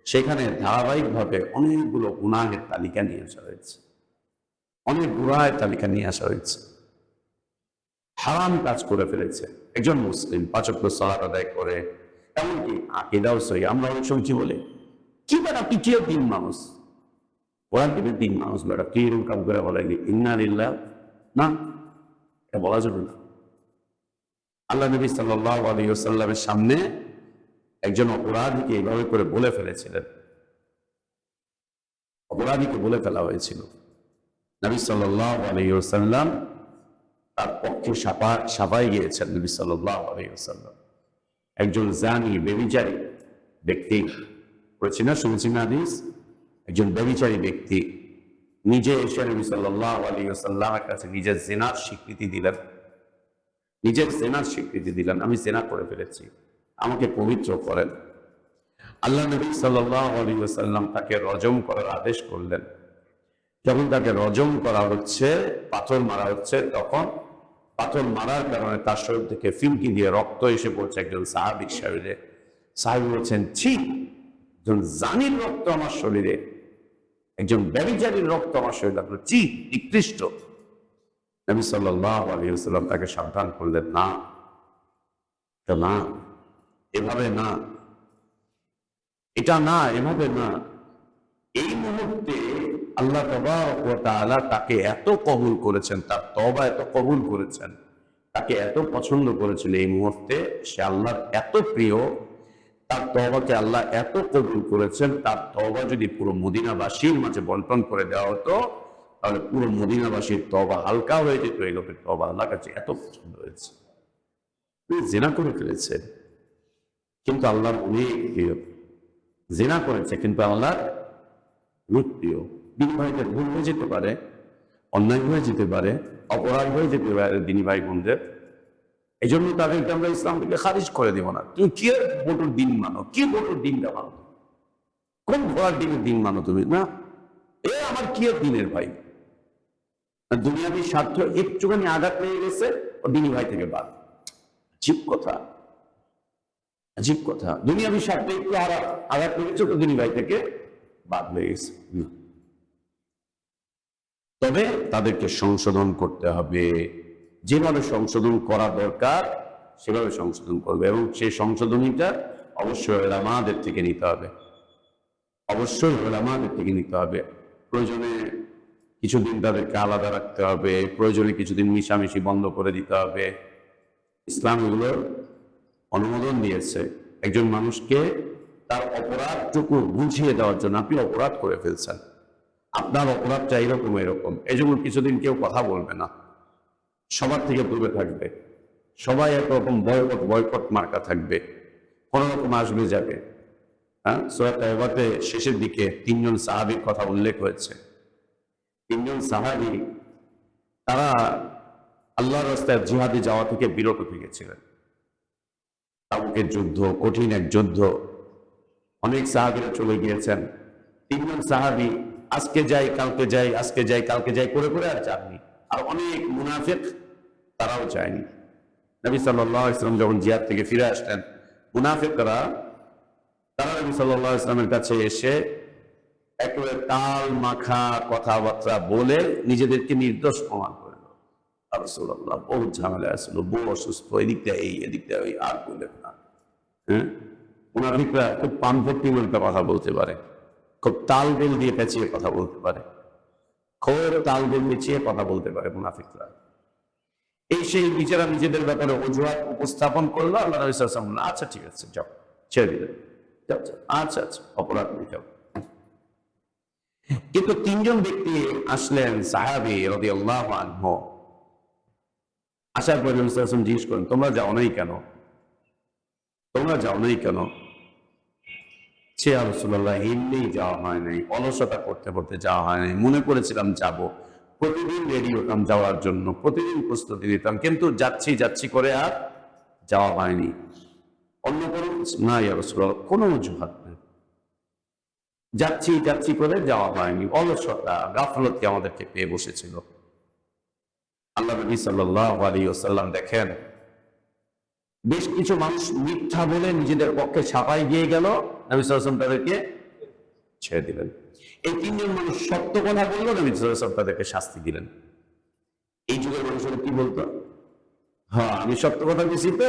[SPEAKER 2] সেখানে ধারাবাহিকভাবে অনেকগুলো গুনাহের তালিকা নিয়ে আসা হয়েছে, অনেক গুনাহের তালিকা নিয়ে আসা হয়েছে। হারাম কাজ করে ফেলেছে একজন মুসলিম, 5 ওয়াক্ত সালাত আদায় করে, এমনকি আকীদাও সহি। আমরা অনেক সময় কি বলি, কি বেটা তুই কি দিন মানুষ, কোরআন টিভির দিন মানুষ, বেটা কি এরকম কাম করে বলেনি, ইন্না লিল্লাহ, না, এটা বলা যাবে না। আল্লাহ নবী সাল্লাল্লাহু আলাইহি ওয়াসাল্লামের সামনে একজন অপরাধীকে এইভাবে করে বলে ফেলেছিলেন, অপরাধীকে বলে ফেলা হয়েছিল। নবী সাল্লাল্লাহু আলাইহি ওয়াসাল্লাম তার পক্ষে সাফাই গিয়েছেন। নবী সাল্লাল্লাহু আলাইহি ওয়াসাল্লাম একজন জানি, ব্যভিচারী ব্যক্তি, পড়েছি না, শুনেছি না হাদিস, একজন ব্যভিচারী ব্যক্তি নিজে এসে নবী সাল্লাল্লাহু আলাইহি ওয়াসাল্লামের কাছে নিজের জিনার স্বীকৃতি দিলেন, নিজের জিনার স্বীকৃতি দিলেন, আমি জিনা করে ফেলেছি, আমাকে পবিত্র করেন। আল্লাহ নবী সাল্লাল্লাহু আলাইহি ওয়াসাল্লাম তাকে রজম করার আদেশ করলেন। যখন তাকে রজম করা হচ্ছে, পাথর মারা হচ্ছে, তখন পাথর মারার কারণে তার শরীর থেকে ফিনকি দিয়ে রক্ত এসে পড়ছে একজন সাহাবীর শরীরে। সাহাবী বলছেন, ছি, একজন জানির রক্ত আমার শরীরে, একজন ব্যভিচারীর রক্ত আমার শরীরে লাগলো, ছি, নিকৃষ্ট। নবী সাল্লাল্লাহু আলাইহি ওয়াসাল্লাম তাকে সাবধান করলেন, না, না, এভাবে না, এটা না, এভাবে না। এই মুহূর্তে আল্লাহ তাবারক ওয়া তাআলা তাকে এত কবুল করেছেন, তার তওবা এত কবুল করেছেন, তাকে এত পছন্দ করেছিল, এই মুহূর্তে সে আল্লাহর এত প্রিয়, তার তওবাকে আল্লাহ এত কবুল করেছেন। তার তওবা যদি পুরো মদিনাবাসীর মাঝে বন্টন করে দেওয়া হতো, তাহলে পুরো মদিনাবাসীর তওবা হালকা হয়ে যেত। এই লোকের তওবা আল্লাহর কাছে এত পছন্দ হয়েছে। জিনা করে ফেলেছে কিন্তু আল্লাহর অনেক প্রিয়, জিনা করেছে কিন্তু আল্লাহর অনেক প্রিয়। দিনী ভাইতে ভুল হয়ে যেতে পারে, অন্যায় হয়ে যেতে পারে, অপরাধ হয়ে যেতে পারে দিনী ভাই বোনদের। এই জন্য তাদেরকে আমরা ইসলাম থেকে খারিজ করে দেবো না। তুমি কি বটুর দিন মানো, কি বটুর দিনটা মানো, কোন ঘোড়ার দিনের দিন মানো তুমি, না, এ আমার কি দিনের ভাই। দুনিয়াবী স্বার্থ একটুখানি আঘাত পেয়ে গেছে, ও দিনী ভাই থেকে বাদ। আজীব কথা, আজীব কথা। দুনিয়াবী স্বার্থে একটু আঘাত পেয়ে গেছে, ও দিনী ভাই থেকে বাদ হয়ে গেছে। তবে তাদেরকে সংশোধন করতে হবে, যেভাবে সংশোধন করা দরকার সেভাবে সংশোধন করবে, এবং সেই সংশোধনীটা অবশ্যই উলামাদের থেকে নিতে হবে, অবশ্যই উলামাদের থেকে নিতে হবে। প্রয়োজনে কিছুদিন তাদেরকে আলাদা রাখতে হবে, প্রয়োজনে কিছুদিন মিশামিশি বন্ধ করে দিতে হবে। ইসলাম এগুলোর অনুমোদন দিয়েছে। একজন মানুষকে তার অপরাধটুকু বুঝিয়ে দেওয়ার জন্য, আপনি অপরাধ করে ফেলছেন, আপনার অপরাধটা এরকম এরকম, এই জন্য কিছুদিন কেউ কথা বলবে না, সবার থেকে দূরে থাকবে, সবাই একরকম বয়কট মার্কা থাকবে, কোন রকম আসবে যাবে। হ্যাঁ, সূরা তাওবাতে শেষের দিকে 3 জন সাহাবীর কথা উল্লেখ হয়েছে। 3 জন সাহাবী তারা আল্লাহর রাস্তায় জিহাদে যাওয়া থেকে বিরত থেকেছিলেন। তাবুকের যুদ্ধ, কঠিন এক যুদ্ধ, অনেক সাহাবীরা চলে গিয়েছেন। 3 জন সাহাবী আজকে যাই কালকে যাই, আজকে যাই কালকে যাই করে করে আর যাননি। আর অনেক মুনাফিক তারাও যায়নি। নবী সাল্লাল্লাহু আলাইহি ওয়াসাল্লাম যখন জিহাদ থেকে ফিরে আসলেন, মুনাফিকরা তারা নবী সাল্লাল্লাহু আলাইহি ওয়াসাল্লামের কাছে এসে একেবারে তাল মাখা কথাবার্তা বলে নিজেদেরকে নির্দোষ প্রমাণ করল। আর রাসূলুল্লাহ বহুত ঝামেলা আসলো, বউ অসুস্থ, এদিকটা এই এদিকটা ওই, আর বললেন না। হ্যাঁ, মুনাফিকরা খুব পানপট্টি বলতে কথা বলতে পারে, খুব তালগোল দিয়ে পেঁচিয়ে কথা বলতে পারে, খুব তালগোল পেঁচিয়ে কথা বলতে পারে মুনাফিকরা। এই সেই বিচারা নিজেদের ব্যাপারে অজুহাত উপস্থাপন করলো। আল্লাহ নবী সাল্লাল্লাহু আলাইহি ওয়াসাল্লাম আচ্ছা ঠিক আছে যাও, ছেড়ে দিলেন, যাও যাও, আচ্ছা আচ্ছা অপরাধ নেই, যাও। কিন্তু তিনজন ব্যক্তি আসলেন, সাহাবী রাদিয়াল্লাহু আনহু। আসার পর নবী সাল্লাল্লাহু আলাইহি ওয়াসাল্লাম জিজ্ঞেস করেন, তোমরা যাও নাই কেন? তোমরা যাও নাই কেন? সে ইয়া রাসূলুল্লাহ, এমনি যাওয়া হয় নাই, অলসতা করতে করতে যাওয়া হয় নাই, মনে করেছিলাম যাব, প্রতিদিন রেডি হতাম যাওয়ার জন্য, প্রতিদিন প্রস্তুতি নিতাম, কিন্তু যাচ্ছি যাচ্ছি করে আর যাওয়া হয়নি। অন্য কোনো না ইয়া রাসূলুল্লাহ, কোনো অজুহাত নেই, যাচ্ছি যাচ্ছি করে যাওয়া হয়নি, অলসতা গাফলতি আমাদেরকে পেয়ে বসেছিল। আল্লাহ নবী সাল্লাল্লাহু আলাইহি ওয়াসাল্লাম দেখেন বেশ কিছু মানুষ মিথ্যা বলে নিজেদের পক্ষে ছাপাই গিয়ে গেল, নবী সাল্লাল্লাহু আলাইহি ওয়াসাল্লাম তাদেরকে ছেড়ে দিলেন। এই তিনজন মানুষ সত্য কথা বললো, নবী সাল্লাল্লাহু আলাইহি ওয়াসাল্লাম তাদেরকে শাস্তি দিলেন। এই যুগের মানুষেরা কি বলতো? হ্যাঁ, আমি সত্য কথা বলছি তো,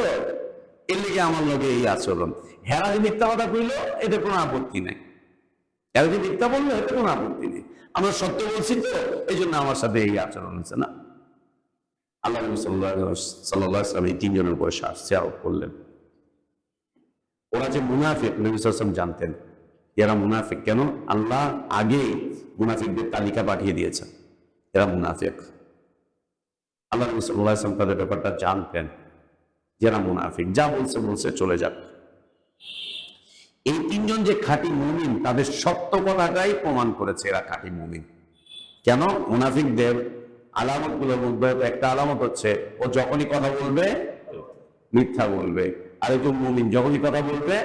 [SPEAKER 2] এর লিগে আমার লগে এই আচরণ। হেরা যে মিথ্যা কথা কইলো, এতে কোনো আপত্তি নাই। হেরা যে মিথ্যা বললো, এতে কোনো আপত্তি নেই। আমরা সত্য বলছি তো, এই জন্য আমার সাথে এই আচরণ হচ্ছে না। আল্লাহ নবী সাল্লাল্লাহু আলাইহি ওয়াসাল্লাম এই তিনজনের উপরে শাস্তি আরোপ করলেন। ওরা যে মুনাফিক, নবী সাল্লাল্লাহু আলাইহি ওয়াসাল্লাম জানতেন এরা মুনাফিক। কেন? আল্লাহ আগে মুনাফিকদের তালিকা পাঠিয়ে দিয়েছেন, এরা মুনাফিক। আল্লাহ নবী সাল্লাল্লাহু আলাইহি ওয়াসাল্লাম তাদের ব্যাপারটা জানতেন, যারা মুনাফিক, যা বলছে বলছে চলে যাক। এই তিনজন যে খাঁটি মুমিন, তাদের সত্য কথাটাই প্রমাণ করেছে এরা খাঁটি মুমিন। কেন? মুনাফিকদের আলামত গুলোর মধ্যে একটা আলামত হচ্ছে ও যখনই কথা বলবে মিথ্যা বলবে, আর একজন মুমিন যখনই কথা বলবে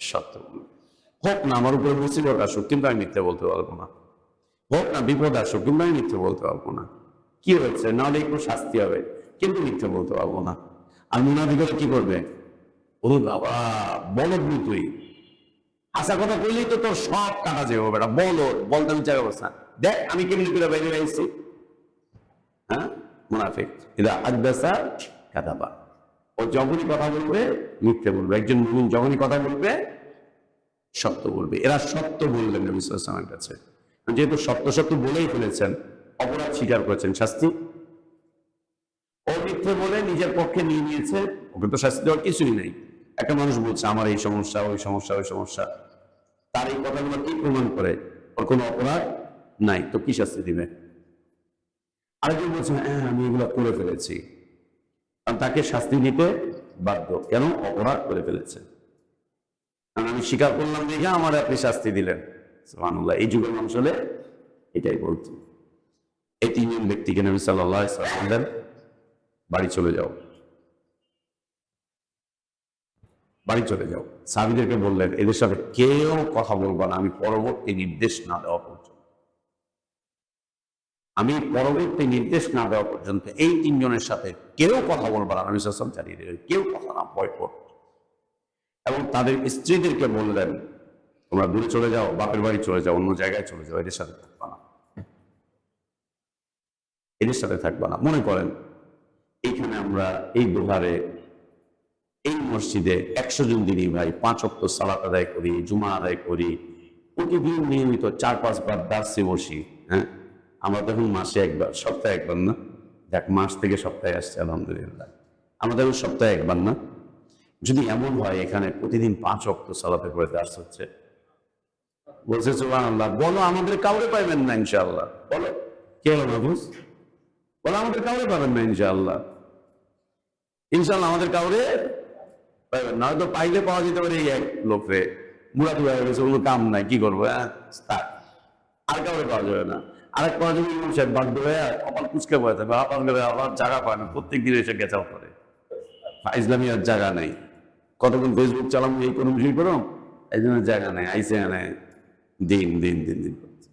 [SPEAKER 2] সত্য বলবে। হোক না আমার উপরে মুসিবত আসুক, কিন্তু আমি মিথ্যা বলতে পারবো না। হোক না বিপদ আসুক, কিন্তু আমি মিথ্যা বলতে পারবো না। কি হয়েছে? নাহলে একটু শাস্তি হবে, কিন্তু মিথ্যা বলতে পারবো না। আর মুনাফিকরা কি করবে? ও বাবা, বলদ নি তুই, আশা কথা কইলেই তো তোর সব কাটা যাবে, বেটা বলদ, বলতে আমি চাই অবস্থা দেখ আমি কেমনি করে বাইরে আইছি। হ্যাঁ, মুনাফিক এরা আদাসা কাদাবা, ও যখনই কথা বলবে মিথ্যে বলবে। একজন মুমিন যখনই কথা বলবে সত্য বলবে। এরা সত্য বললেন নবী সাল্লাল্লাহু আলাইহি ওয়াসাল্লামের কাছে, যেহেতু সত্য সত্য বলেই ফেলেছেন, অপরাধ স্বীকার করেছেন, শাস্তি। ও মিথ্যে বলে নিজের পক্ষে নিয়ে নিয়েছে, ওকে তো শাস্তি দেওয়ার কিছুই নেই। একটা মানুষ বলছে আমার এই সমস্যা, ওই সমস্যা, ওই সমস্যা, তার এই কথাগুলো কি প্রমাণ করে ওর কোনো অপরাধ নাই, তো কি শাস্তি দিবে? আরেকজন বলছে হ্যাঁ আমি এগুলো করে ফেলেছি, কারণ তাকে শাস্তি দিতে বাধ্য। কেন? অপরাধ করে ফেলেছে, কারণ আমি স্বীকার করলাম দেখে আমার আপনি শাস্তি দিলেন। সুবহানাল্লাহ, এই যুগের মানুষ হলে এটাই বলতো। এই তিনজন ব্যক্তিকে নবী সাল্লাল্লাহু আলাইহি ওয়াসাল্লাম বললেন বাড়ি চলে যাও, বাড়ি চলে যাও। সাহাবীদেরকে বললেন এদের সাথে কেউ কথা বলবা না, আমি পরবর্তী নির্দেশ না দেওয়া পর্যন্ত। আমি পরবর্তী নির্দেশ না দেওয়া পর্যন্ত এই তিনজনের সাথে কেউ কথা বলবা না। নবী সাল্লাল্লাহু আলাইহি ওয়াসাল্লাম জানিয়ে দিলেন কেউ কথা না, বয়কট। এবং তাদের স্ত্রীদেরকে বললেন তোমরা দূরে চলে যাও, বাপের বাড়ি চলে যাও, অন্য জায়গায় চলে যাও, এদের সাথে থাকবা না, এদের সাথে থাকবা না। মনে করেন এইখানে আমরা এই দোহারে এই মসজিদে 100 জন দিনী ভাই 5 ওয়াক্ত সালাত আদায় করি, জুমা আদায় করি, প্রতিদিন নিয়মিত 4-5 বার দার্সে বসি। হ্যাঁ, আমরা তখন মাসে একবার, সপ্তাহে একবার না, দেখ মাস থেকে সপ্তাহে আসছে আলহামদুলিল্লাহ, আমাদের সপ্তাহে একবার না। যদি এমন হয় এখানে প্রতিদিন 5 ওয়াক্ত সালাতে করে দার্স হচ্ছে, বলছে সুবহানাল্লাহ, বলো আমাদের কাউরে পাইবেন না ইনশাআল্লাহ। বলো কে হলো মাহফুজ? বলো আমাদের কাউরে পাবেন না ইনশাআল্লাহ। ইনশাআল্লাহ আমাদের কাউরে পাইবেন না, হয়তো পাইলে পাওয়া যেতে পারে এই এক লোকরে, মুরাদ হয়ে গেছে, কোনো কাম নাই, কি করবো, হ্যাঁ আর কাউরে পাওয়া যাবে না। আরেক পাওয়া যাবে ইমাম সাহেব বাধ্য হয়ে কপাল কুচকে বয়ে থাকবে, আবার জায়গা পায় না, প্রত্যেক দিন এসে গেছাও করে, ইসলামী আর জায়গা নেই, কতক্ষণ ফেসবুক চালাম, এই কোনো বিষয় করো, এই জন্য জায়গা নেই, আইসে এনে দিন দিন দিন দিন করছে।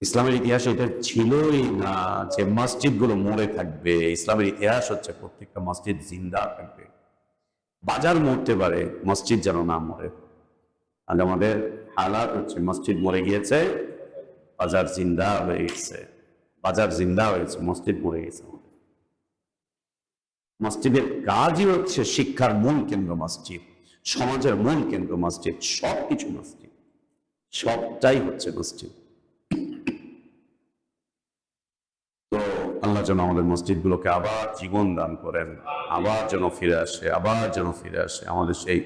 [SPEAKER 2] ইসলামের ইতিহাসে এটা ছিলই না যে মসজিদগুলো মরে থাকবে। ইসলামের ইতিহাস হচ্ছে প্রত্যেকটা মসজিদ জিন্দা থাকবে। বাজার মরতে পারে, মসজিদ যেন না মরে। আর আমাদের হালাত হচ্ছে মসজিদ মরে গিয়েছে, বাজার জিন্দা হয়ে গেছে। বাজার জিন্দা হয়েছে, মসজিদ মরে গেছে। মসজিদের কাজই হচ্ছে শিক্ষার মূল কেন্দ্র মসজিদ, সমাজের মূল কেন্দ্র মসজিদ, সবকিছু মসজিদ, সবটাই হচ্ছে মসজিদ। তো আল্লাহ যেন আমাদের মসজিদগুলোকে আবার জীবন দান করেন, আবার যেন ফিরে আসে, আবার যেন ফিরে আসে। আমাদের সেই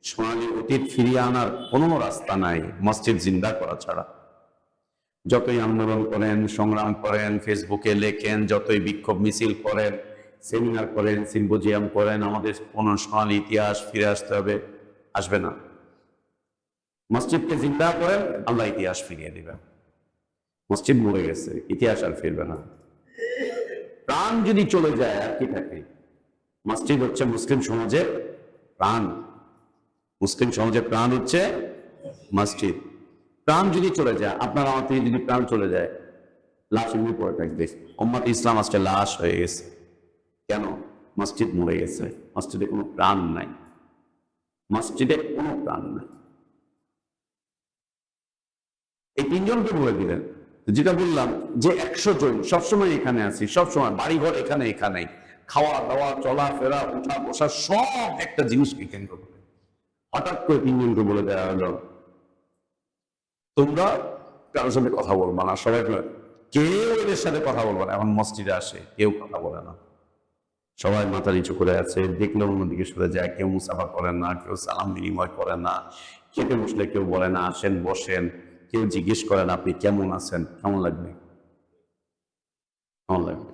[SPEAKER 2] সোনালী অতীত ফিরিয়ে আনার কোনো রাস্তা নাই মসজিদ জিন্দা করা ছাড়া। যতই আন্দোলন করেন, সংগ্রাম করেন, ফেসবুকে লেখেন, যতই বিক্ষোভ মিছিল করেন, সেমিনার করেন, সিম্পোজিয়াম করেন, আমাদের কোন সোনালী ইতিহাস ফিরে আসতে হবে, আসবে না। মসজিদকে জিন্দা করেন, আল্লাহ ইতিহাস ফিরিয়ে দিবেন। মসজিদ মরে গেছে, ইতিহাস আর ফিরবে না। প্রাণ যদি চলে যায় আর কি থাকে? মসজিদ হচ্ছে মুসলিম সমাজের প্রাণ। মুসলিম সমাজের প্রাণ হচ্ছে মসজিদ। প্রাণ যদি চলে যায়, আপনার আমার থেকে যদি প্রাণ চলে যায়, লাশ এমনি পড়ে থাকবে। উম্মত ইসলাম আজকে লাশ হয়ে গেছে। কেন? মসজিদ মরে গেছে। মসজিদে কোনো প্রাণ নাই, মসজিদে কোনো প্রাণ নাই। এই তিনজনকে বলে দিলেন, যেটা বললাম যে 100 জন সবসময় এখানে আছি, সবসময় বাড়িঘর এখানে, এখানেই খাওয়া দাওয়া, চলাফেরা, উঠা বসা সব একটা জিনিসকে কেন্দ্র করে। হঠাৎ করে তিনজনকে বলে দেওয়া হলো, তোমরা কারোর সাথে কথা বলবা না, সবাই কেউ এদের সাথে কথা বলবা না। এখন মসজিদে আসে, কেউ কথা বলে না, সবাই মাথা নিচু করে আছে, দেখলে অন্যদিকে সরে যায়, কেউ মুসাফা করেন না, কেউ সালাম বিনিময় করে না, খেতে বসলে কেউ বলে না আসেন বসেন, কেউ জিজ্ঞেস করেন আপনি কেমন আছেন। কেমন লাগবে? কেমন লাগবে?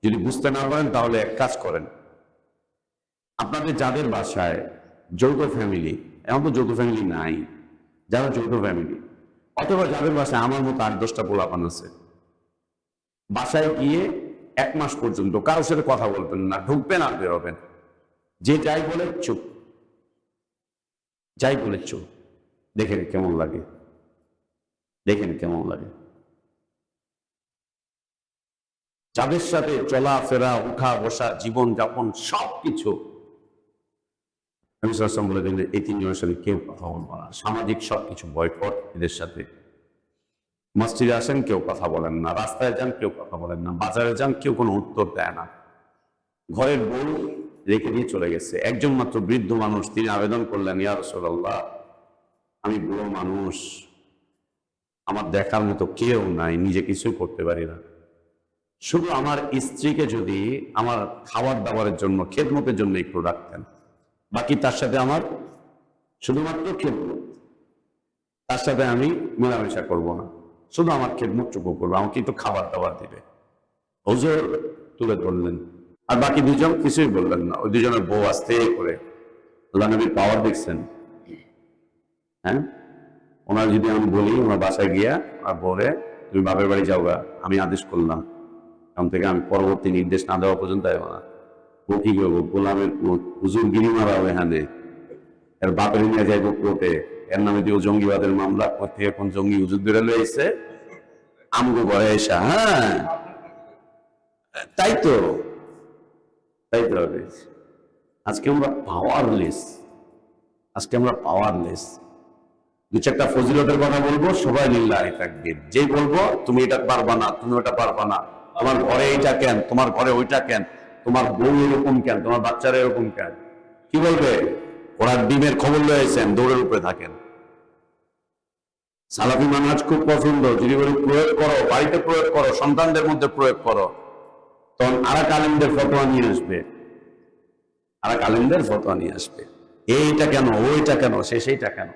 [SPEAKER 2] যদি বুঝতে না পারেন তাহলে এক কাজ করেন, আপনাদের যাদের বাসায় যৌথ ফ্যামিলি, এমন তো যৌথ ফ্যামিলি নাই, যারা যৌথ ফ্যামিলি অথবা যাদের বাসায় আমার মতো 8-10টা পোলাপান আছে, বাসায় গিয়ে 1 মাস পর্যন্ত কারোর সাথে কথা বলবেন না, ঢুকবেন আর বেরোবেন, যে যাই বলে চুপ, যাই বলে চুপ। দেখেন কেমন লাগে, দেখেন কেমন লাগে। যাদের সাথে চলাফেরা, উঠা বসা, জীবন যাপন সবকিছু, আমি সাল্লাল্লাহু বলে দিলেন এই তিনজনের সাথে কেউ কথা বলবো না। সামাজিক সবকিছু বয়কট এদের সাথে। মসজিদে আসেন, কেউ কথা বলেন না, রাস্তায় যান, কেউ কথা বলেন না, বাজারে যান, কেউ কোনো উত্তর দেয় না। ঘরের বউ রেখে দিয়ে চলে গেছে। একজন মাত্র বৃদ্ধ মানুষ, তিনি আবেদন করলেন, ইয়া রাসূলুল্লাহ, আমি বুড়ো মানুষ, আমার দেখার মতো কেউ নাই, নিজে কিছুই করতে পারি না, শুধু আমার স্ত্রীকে যদি আমার খাবার দাবারের জন্য, খেদমতের জন্য একটু রাখতেন, বাকি তার সাথে আমার শুধুমাত্র খেদমত, তার সাথে আমি মেলামেশা করব না, শুধু আমার খেদমতটুকু করবো, আমাকে একটু খাবার দাবার দিবে। হুজুর তুলে ধরলেন, আর বাকি দুজন কিছুই বললেন না। ওই দুজনের বউ আস্তে করে, আল্লাহ নবীর পাওয়ার দেখছেন? হ্যাঁ, ওনার যদি আমি বলি ওনার বাসায় গিয়া আর বলে তুমি বাপের বাড়ি যাও গা, আমি আদেশ করলাম, এখন থেকে আমি পরবর্তী নির্দেশ না দেওয়া পর্যন্ত আইব না। ও কি করবো? গোলামের হুজুর গিরি মারা হবে, এখানে এর বাপের নিয়ে যাইব কোর্টে, এর নামে দিয়ে জঙ্গিবাদের মামলা করতে, এখন জঙ্গি হুজুর ধরে লইছে আমগো ঘরে এসা। হ্যাঁ, তাই তো, তাই তো হবে। আজকে আমরা পাওয়ারলেস, আজকে আমরা পাওয়ারলেস। 2-4টা ফজিলতের কথা বলবো, সবাই লিল্লাহি তাকবীর। যে বলবো তুমি এটা পারবা না, তুমি ওটা পারবা না, তোমার ঘরে এইটা কেন, তোমার ঘরে ওইটা কেন, তোমার বউ এরকম কেন, তোমার বাচ্চারা এরকম কেন, কি বলবে? ওরা ডিমের খবর লয়েছেন, দৌড়ের উপরে থাকেন। সালাফি মানহাজ খুব পছন্দ, যদি বলি প্রয়োগ করো, বাড়িতে প্রয়োগ করো, সন্তানদের মধ্যে প্রয়োগ করো, তখন আরেক আলেমদের ফতোয়া নিয়ে আসবে, আরেক আলেমদের ফতোয়া নিয়ে আসবে, এইটা কেন, ওইটা কেন, সেইটা কেন।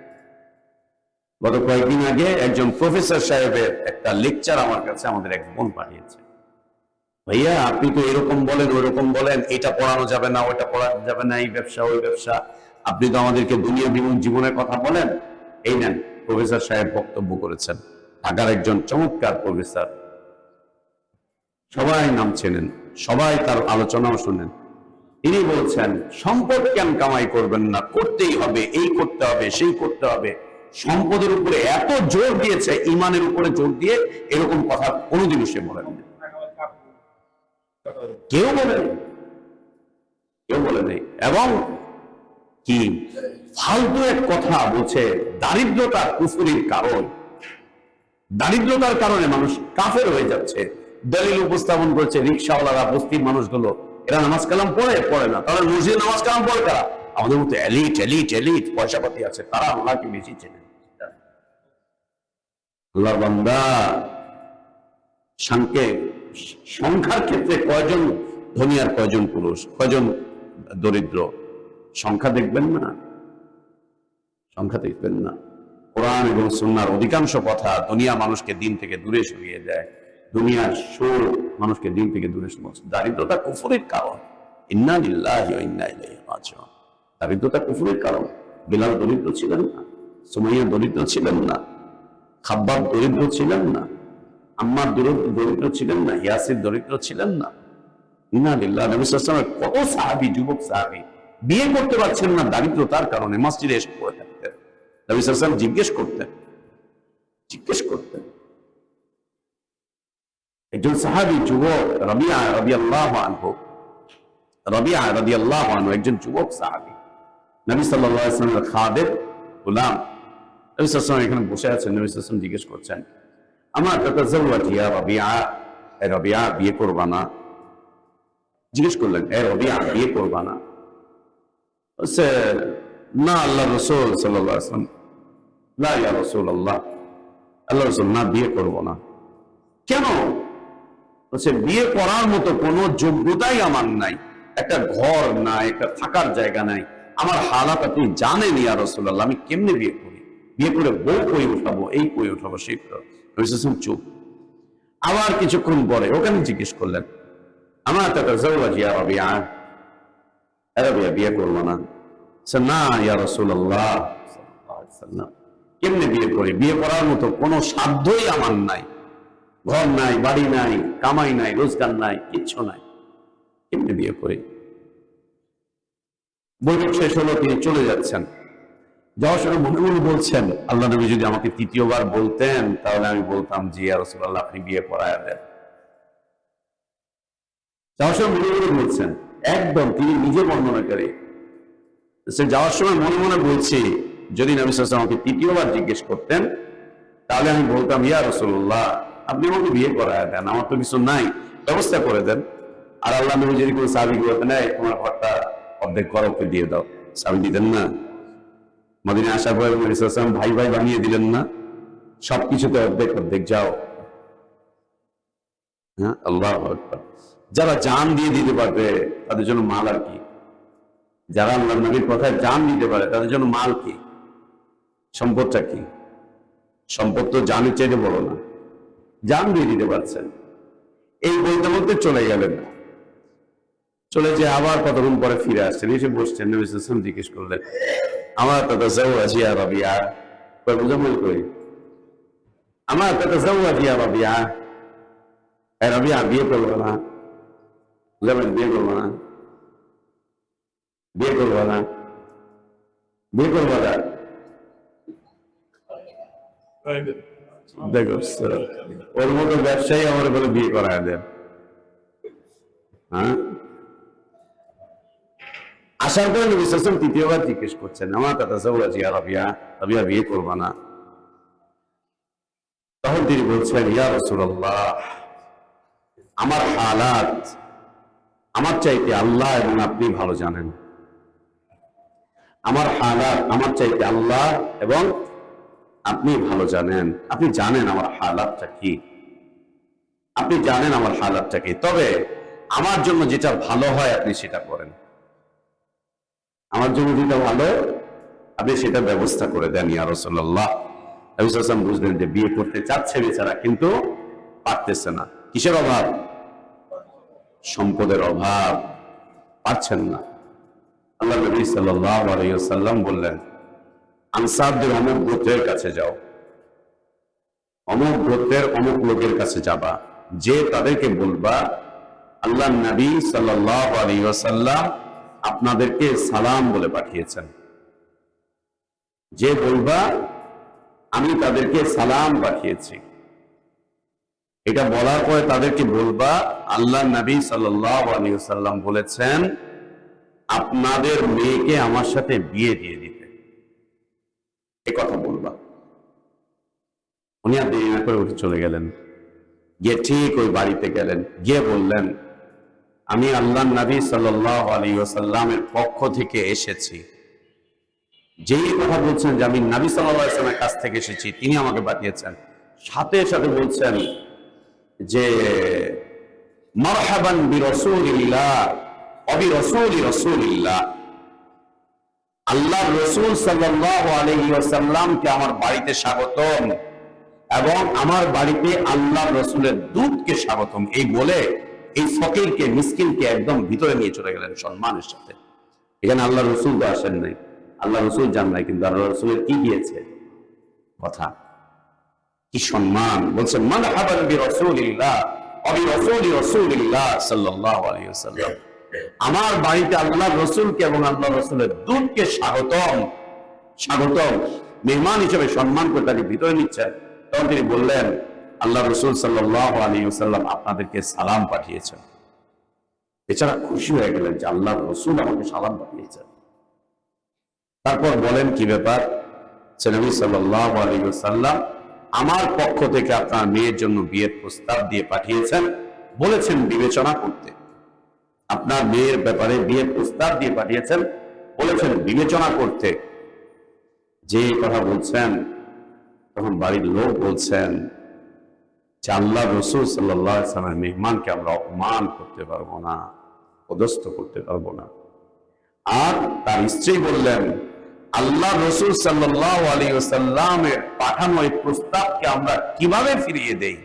[SPEAKER 2] গত কয়েকদিন আগে একজন প্রফেসর সাহেবের একটা লেকচার আমার কাছে আমাদের এক বোন পাঠিয়েছে, ভাইয়া আপনি তো এরকম বলেন, ওইরকম বলেন, এটা পড়ানো যাবে না, ওইটা পড়ানো যাবে না, এই ব্যবসা ওই ব্যবসা, আপনি তো আমাদেরকে দুনিয়া বিমুখ জীবনের কথা বলেন। এই নেন, প্রফেসর সাহেব বক্তব্য করেছেন, ঢাকার একজন চমৎকার প্রফেসর, সবাই নাম চেনেন, সবাই তার আলোচনাও শুনেন। তিনি বলছেন সম্পদ কেন কামাই করবেন না, করতেই হবে, এই করতে হবে, সেই করতে হবে, সম্পদের উপরে এত জোর দিয়েছে, ইমানের উপরে জোর দিয়ে এরকম কথা কোনোদিনও সে বলেনি, কেউ বলেনি, কেউ বলেনি। এবং কি ফালতু এক কথা বলছে, দারিদ্রতা কুফরির কারণ, দারিদ্রতার কারণে মানুষ কাফের হয়ে যাচ্ছে। দলিল উপস্থাপন করছে রিক্সাওয়ালারা, বস্তির মানুষগুলো, এরা নামাজ কালাম পড়ে না, তাহলে মসজিদে নামাজ কালাম পড়ে কারা? আমাদের মতো এলিট এলিট এলিট পয়সাপাতি আছে, তারা আল্লাহকে বেশি চেনে। আল্লাহ বান্দা, সংখ্যার ক্ষেত্রে কয়জন ধনী আর কয়জন পুরুষ, কয়জন দরিদ্র, সংখ্যা দেখবেন না, সংখ্যা দেখবেন না। কোরআন এবং সুন্নাহর অধিকাংশ কথা দুনিয়া মানুষকে দিন থেকে দূরে সরিয়ে দেয়, দুনিয়ার সুর মানুষকে দিন থেকে দূরে সরিয়ে। দারিদ্রতা কুফরের কারণ, ইন্না লিল্লাহি ওয়া ইন্না ইলাইহি রাজিউন। দারিদ্রতা কুফরের কারণ। বিলাল দরিদ্র ছিলেন না, সুমাইয়া দরিদ্র ছিলেন না, খাব্বাব দরিদ্র ছিলেন না, আম্মার দরিদ্র ছিলেন না, ইয়াসির দরিদ্র ছিলেন না। ইন্না লিল্লাহি। নবী সাল্লাল্লাহু আলাইহি ওয়াসাল্লাম কত সাহাবী, যুবক সাহাবী বিয়ে করতে পারছেন না দারিদ্রতার কারণে, মসজিদে এসে পড়ে থাকতেন। নবী সাল্লাল্লাহু আলাইহি ওয়াসাল্লাম জিজ্ঞেস করতেন। একজন সাহাবী যুবক রাবিয়া রাদিয়াল্লাহু আনহু, একজন যুবক সাহাবী, নবী সাল্লাল্লাহু আলাইহি ওয়াসাল্লামের খাদেম, গোলাম। নবী সাল্লাল্লাহু আলাইহি ওয়াসাল্লাম এখানে বসে আছেন, নবী সাল্লাল্লাহু আলাইহি ওয়াসাল্লাম জিজ্ঞেস করছেন, আমা তাতাযাওয়াজ ইয়া রাবিয়া, এ রাবিয়া বিয়ে করবা না? জিজ্ঞেস করলেন, এ রাবিয়া বিয়ে করবা না? বলছে, না আল্লাহ রাসূল সাল্লাল্লাহু আলাইহি ওয়াসাল্লাম, লা ইয়া রাসূলুল্লাহ, আল্লাহ রাসূল না, বিয়ে করব না। কেন? বলছে, বিয়ে করার মতো কোনো যোগ্যতাই আমার নাই, একটা ঘর নাই, একটা থাকার জায়গা নাই, আমার হালাত আপনি জানেন ইয়া রাসূলুল্লাহ, আমি কেমনে বিয়ে করি? বিয়ে করে বউ কই উঠাবো, এই কই উঠাবো, সেই চুপ। আবার কিছুক্ষণ পরে ওখানে জিজ্ঞেস করলেন, আমার তাতাযাওয়াজ ইয়া রাবিয়া, রাবিয়া বিয়ে করবো না? না ইয়া রাসূলুল্লাহ সাল্লাল্লাহু আলাইহি ওয়াসাল্লাম, কেমনে বিয়ে করি? বিয়ে করার মতো কোনো সাধ্যই আমার নাই, ঘর নাই, বাড়ি নাই, কামাই নাই, রোজগার নাই, কিচ্ছু নাই, কেমনে বিয়ে করি? বৈঠক শেষ হলো, তিনি চলে যাচ্ছেন। যাওয়ার সময় মনে মনে বলছেন, আল্লাহ নবী যদি আমাকে তৃতীয়বার বলতেন তাহলে আমি বলতাম, জি ইয়া রাসূলুল্লাহ, আপনি বিয়ে করায়া দেন। যাওয়ার সময় মনে মনে বলছেন, একদম তিনি নিজে বর্ণনা করে, যাওয়ার সময় মনে মনে বলছি, যদি নবী সাল্লাল্লাহু আলাইহি ওয়াসাল্লাম আমাকে তৃতীয়বার জিজ্ঞেস করতেন তাহলে আমি বলতাম, ইয়া রাসূলুল্লাহ, আপনি আমাকে বিয়ে করায়া দেন, আমার তো কিছু নাই, ব্যবস্থা করে দেন। আর আল্লাহ নবী যদি কোনো সাহাবীকে বলতেন, এই তোমার ঘরটা অর্ধেক করকে দিয়ে দাও, সাহাবী দিতেন না? মদিনায় আসার পরে নবী সাল্লাল্লাহু আলাইহি ওয়াসাল্লাম ভাই ভাই বানিয়ে দিলেন না? সবকিছুতে অর্ধেক অর্ধেক যাও। হ্যাঁ, আল্লাহু আকবার। যারা জান দিয়ে দিতে পারবে তাদের জন্য মাল আর কি? যারা আল্লাহ নবীর কথায় জান দিতে পারে তাদের জন্য মাল কি, সম্পদটা কি? সম্পদ তো জানের চাইতে বড় না, জান দিয়ে দিতে পারছেন। এই বলতে বলতে চলে গেলেন, চলে যে আবার কতক্ষণ পরে ফিরে আসছেন, এসে বসছেন। নবী সাল্লাল্লাহু আলাইহি ওয়াসাল্লাম জিজ্ঞেস করলেন, আমার তাতাযাওয়াজ ইয়া রাবিয়া, বুঝামল করি, আমার তাতাযাওয়াজ ইয়া রাবিয়া, রাবিয়া বিয়ে করবো না? বুঝাবেন, বিয়ে করবো না, বিয়ে করবো না, বিয়ে করবো না। দেখো, ওর মতো ব্যবসায়ী আমার বলে বিয়ে করায় দেন। হ্যাঁ, আসার পরে নবী সাল্লাল্লাহু আলাইহি ওয়াসাল্লাম তৃতীয়বার জিজ্ঞেস করছেন, আমার তাতাযাওয়াজ ইয়া রাবিয়া, রাবিয়া বিয়ে করবো না? তখন তিনি বলছেন, ইয়া রাসূলুল্লাহ, আমার হালাত আমার চাইতে আল্লাহ এবং আপনি ভালো জানেন। আমার হালাত আমার চাইতে আল্লাহ এবং আপনি ভালো জানেন। আপনি জানেন আমার হালাতটা কি, আপনি জানেন আমার হালাতটা কি। তবে আমার জন্য যেটা ভালো হয় আপনি সেটা করেন, আমার জন্য যেটা ভালো আপনি সেটা ব্যবস্থা করে দেন ইয়া রাসূলুল্লাহ। নবী সাল্লাল্লাহু আলাইহি ওয়াসাল্লাম বুঝলেন যে বিয়ে করতে চাচ্ছে বেচারা, কিন্তু পারতেছে না। কিসের অভাব? সম্পদের অভাব, পারছেন না। আল্লাহ নবী সাল্লাল্লাহু আলাইহি ওয়াসাল্লাম বললেন, আনসারদের অমুক গোত্রের কাছে যাও, অমুক গোত্রের অমুক লোকের কাছে যাবা, যে তাদেরকে বলবা আল্লাহ নবী সাল্লাল্লাহু আলাইহি ওয়াসাল্লাম আপনাদেরকে সালাম বলে পাঠিয়েছেন। যে বলবা আমি তাদেরকে সালাম পাঠিয়েছি। এটা বলার পরে তাদেরকে বলবা, আল্লাহ নবী সাল্লাল্লাহু আলাইহি ওয়াসাল্লাম বলেছেন আপনাদের মেয়েকে আমার সাথে বিয়ে দিয়ে দিতে। এ কথা বলবা। উনি আর দেরি না করে উঠে চলে গেলেন, গিয়ে ঠিক ওই বাড়িতে গেলেন, গিয়ে বললেন আমি আল্লাহ নবী সাল্লাল্লাহু আলাইহি ওয়াসাল্লামের পক্ষ থেকে এসেছি। যেই কথা বলছেন যে আমি নবী সাল্লাল্লাহু আলাইহি ওয়াসাল্লামের কাছ থেকে এসেছি, তিনি আমাকে পাঠিয়েছেন, সাথে সাথে বলছেন যে মারহাবান বিরাসূলিল্লাহ ওয়া বিরাসূলি রাসূলিল্লাহ, আল্লাহর রাসূল সাল্লাল্লাহু আলাইহি ওয়াসাল্লামকে আমার বাড়িতে স্বাগতম এবং আমার বাড়িতে আল্লাহর রাসূলের দূতকে স্বাগতম। এই বলে এই ফকিরকে, মিসকিনকে একদম ভিতরে নিয়ে চলে গেলেন সম্মানের সাথে। এখানে আল্লাহ রাসূল তো আসেন নাই, আল্লাহ রাসূল যান নাই, কিন্তু আল্লাহ রাসূলের কি দিয়েছে কথা, কি সম্মান। বলছেন মারহাবান বিরাসূলিল্লাহ ওয়া বিরাসূলি রাসূলিল্লাহ সাল্লাল্লাহু আলাইহি ওয়াসাল্লাম, আমার বাড়িতে আল্লাহর রাসূলকে এবং আল্লাহর রাসূলের দূতকে স্বাগতম। স্বাগতম মেহমান হিসেবে সম্মান করে তাকে ভিতরে নিচ্ছেন। তখন তিনি বললেন আল্লাহ রাসূল সাল্লাল্লাহু আলাইহি ওয়াসাল্লাম আপনাদেরকে সালাম পাঠিয়েছেন। এছাড়া খুশি হয়ে গেলেন যে আল্লাহর রাসূল আমাকে সালাম পাঠিয়েছেন। তারপর বলেন কি ব্যাপার, নবী সাল্লাল্লাহু আলাইহি ওয়াসাল্লাম আমার পক্ষ থেকে আপনার মেয়ের জন্য বিয়ের প্রস্তাব দিয়ে পাঠিয়েছেন, বলেছেন বিবেচনা করতে। আপনার মেয়ের ব্যাপারে বিয়ের প্রস্তাব দিয়ে পাঠিয়েছেন, বলেছেন বিবেচনা করতে। যে কথা বলছেন তখন বাড়ির লোক বলছেন যে আল্লাহ রাসূল সাল্লাল্লাহু আলাইহি ওয়াসাল্লামের মেহমানকে আমরা অপমান করতে পারবো না, পদস্থ করতে পারবো না। আর তার স্ত্রী বললেন আল্লাহ রাসূল সাল্লাল্লাহু আলাইহি ওয়াসাল্লামের পাঠানো এই প্রস্তাবকে আমরা কিভাবে ফিরিয়ে দেই,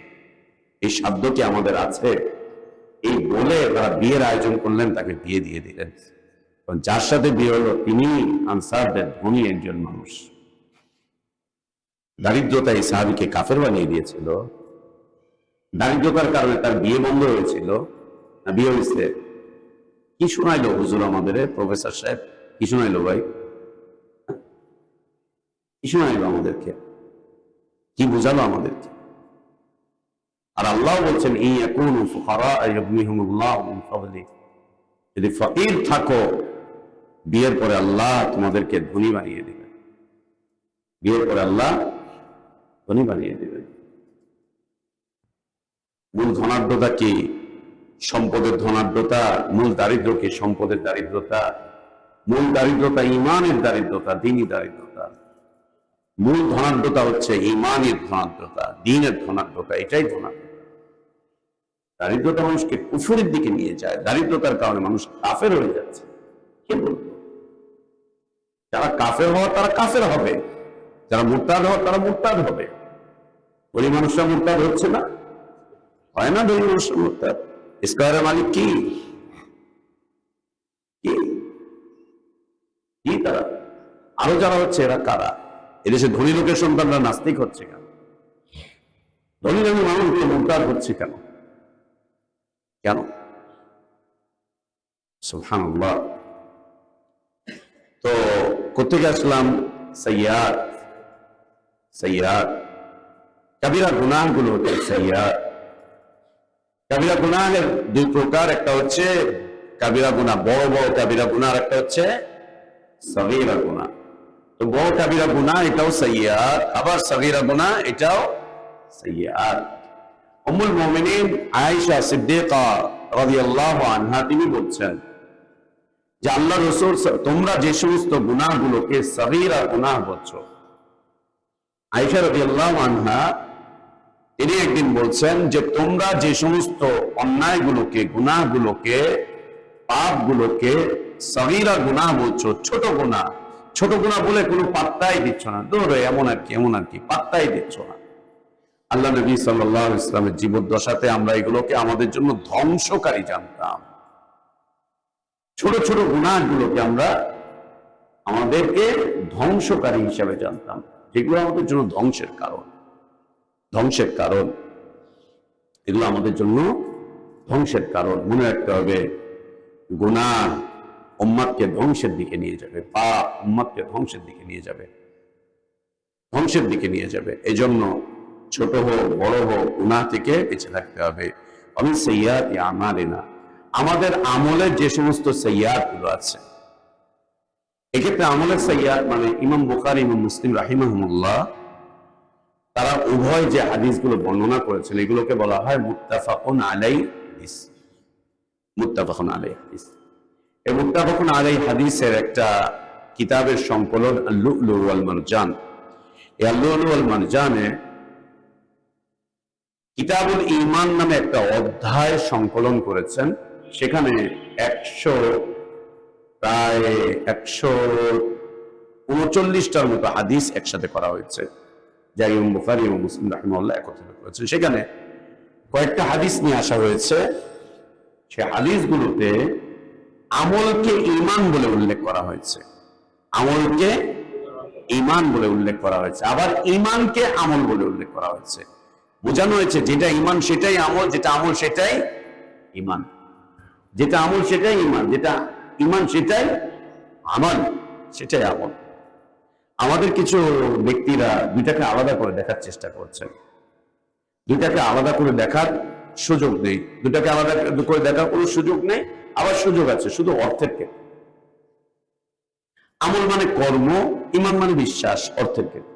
[SPEAKER 2] এই সাধ্য কি আমাদের আছে? এই বলে তারা বিয়ের আয়োজন করলেন, তাকে বিয়ে দিয়ে দিলেন। যার সাথে বিয়ে হলো তিনি আনসারদের ধনী একজন মানুষ। দারিদ্রতা এই সাহাবীকে কাফের বানিয়ে দিয়েছিল। দারিদ্রতার কারণে তার বিয়ে বন্ধ হয়েছিল না বিয়ে হয়েছে? কি শোনাইলো হুজুর আমাদের, প্রফেসর সাহেব কি শোনাইলো ভাই, কি শোনাইলো আমাদেরকে, কি বুঝালো আমাদেরকে? আর আল্লাহ বলছেন ইয়াকুনু ফুকারা ইগনিহুমুল্লাহু মিন ফাদলি, যদি ফকির থাকো বিয়ের পরে আল্লাহ তোমাদেরকে ধনী বানিয়ে দিবেন। বিয়ের পরে আল্লাহ ধনী বানিয়ে দিবেন। মূল ধনাঢ্যতা কি? সম্পদের ধনাঢ্যতা। মূল দারিদ্র কি? সম্পদের দারিদ্রতা। মূল দারিদ্রতা ইমানের দারিদ্রতা, দ্বীনি দারিদ্রতা। মূল ধনাঢ্যতা হচ্ছে ইমানের ধনাঢ্যতা, দ্বীনের ধনাঢ্যতা। এটাই ধনাঢ্যতা। দারিদ্রতা মানুষকে কুফরের দিকে নিয়ে যায়। দারিদ্রতার কারণে মানুষ কাফের হয়ে যাচ্ছে। কে বলতো? যারা কাফের হওয়ার তারা কাফের হবে, যারা মুরতাদ হওয়ার তারা মুরতাদ হবে। গরিব মানুষরা মুরতাদ হচ্ছে না, হয় না? গরিব মানুষরা মুরতাদ। স্কয়ারের মালিক কি? কি তারা? আরো যারা হচ্ছে এরা কারা? এদেশে ধনী লোকের সন্তানরা নাস্তিক হচ্ছে কেন? ধনী ধনী মানুষগুলো মুরতাদ হচ্ছে কেন? কেন? সুবহানাল্লাহ। তো কোথেকে আসলাম? সাইয়্যাত। সাইয়্যাত কাবিরা গুনাহগুলো হচ্ছে সাইয়্যাত। কাবিরা গুনাহের দুই প্রকার, একটা হচ্ছে কাবিরা গুনাহ বড় বড় কাবিরা গুনাহ, আর একটা হচ্ছে সগীরা গুনাহ। তো বড় কাবিরা গুনাহ এটাও সাইয়্যাত, আবার সগীরা গুনাহ এটাও সাইয়্যাত। উম্মুল মুমিনিন আয়েশা সিদ্দিকা রাদিয়াল্লাহু আনহা তিনি বলছেন যে আল্লাহ রাসূল তোমরা যে সমস্ত গুনাহগুলোকে সগীরা গুনাহ বলছো, আয়েশা রাদিয়াল্লাহু আনহা তিনি একদিন বলছেন যে তোমরা যে সমস্ত অন্যায়গুলোকে, গুনাহগুলোকে, পাপগুলোকে সগীরা গুনাহ বলছো, ছোট গুনাহ, ছোট গুনাহ বলে কোনো পাত্তাই দিচ্ছ না, ধরো এমন আর কি পাত্তাই দিচ্ছ না। আল্লাহ নবী সাল্লাল্লাহু আলাইহি ওয়াসাল্লামের জীবদ্দশাতে আমরা এগুলোকে আমাদের জন্য ধ্বংসকারী জানতাম। ছোট ছোট গুনাহগুলোকে আমরা আমাদেরকে ধ্বংসকারী হিসাবে জানতাম, যেগুলো আমাদের জন্য ধ্বংসের কারণ। ধ্বংসের কারণ এগুলো আমাদের জন্য ধ্বংসের কারণ। মনে রাখতে হবে গুনাহ উম্মতকে ধ্বংসের দিকে নিয়ে যাবে, পাপ উম্মতকে ধ্বংসের দিকে নিয়ে যাবে। ধ্বংসের দিকে নিয়ে যাবে। এজন্য ছোট হোক বড় হোক গুনাহ থেকে বেঁচে থাকতে হবে। অমিন সাইয়্যাতি আমালিনা, আমাদের আমলের যে সমস্ত সাইয়্যাত গুলো আছে, এক্ষেত্রে আমলের সাইয়্যাত মানে ইমাম বুখারী ইমাম মুসলিম রাহিমাহুমুল্লাহ তারা উভয় যে হাদিসগুলো বর্ণনা করেছেন এগুলোকে বলা হয় মুত্তাফাকুন আলাই হাদিস। মুত্তাফাকুন আলাই হাদিস, এই মুত্তাফাকুন আলাই হাদিসের একটা কিতাবের সংকলন আল-লু'লু ওয়াল মারজান। এই আল-লু'লু ওয়াল মারজানে কিতাবুল ঈমান নামে একটা অধ্যায় সংকলন করেছেন। সেখানে প্রায় 139টার মতো হাদিস একসাথে করা হয়েছে, যা ইমাম বুখারী এবং মুসলিম রাহিমাহুল্লাহ একত্রিত করেছেন। সেখানে কয়েকটা হাদিস নিয়ে আসা হয়েছে। সে হাদিসগুলোতে আমলকে ঈমান বলে উল্লেখ করা হয়েছে, আমলকে ঈমান বলে উল্লেখ করা হয়েছে, আবার ঈমানকে আমল বলে উল্লেখ করা হয়েছে। বোঝানো হয়েছে যেটা ঈমান সেটাই আমল, যেটা আমল সেটাই ঈমান, যেটা আমল সেটাই ঈমান, যেটা ঈমান সেটাই আমল, সেটাই আমল। আমাদের কিছু ব্যক্তিরা দুইটাকে আলাদা করে দেখার চেষ্টা করছেন। দুইটাকে আলাদা করে দেখার সুযোগ নেই, দুটাকে আলাদা করে দেখার কোনো সুযোগ নেই। আবার সুযোগ আছে শুধু অর্থের ক্ষেত্রে। আমল মানে কর্ম, ঈমান মানে বিশ্বাস, অর্থের ক্ষেত্রে।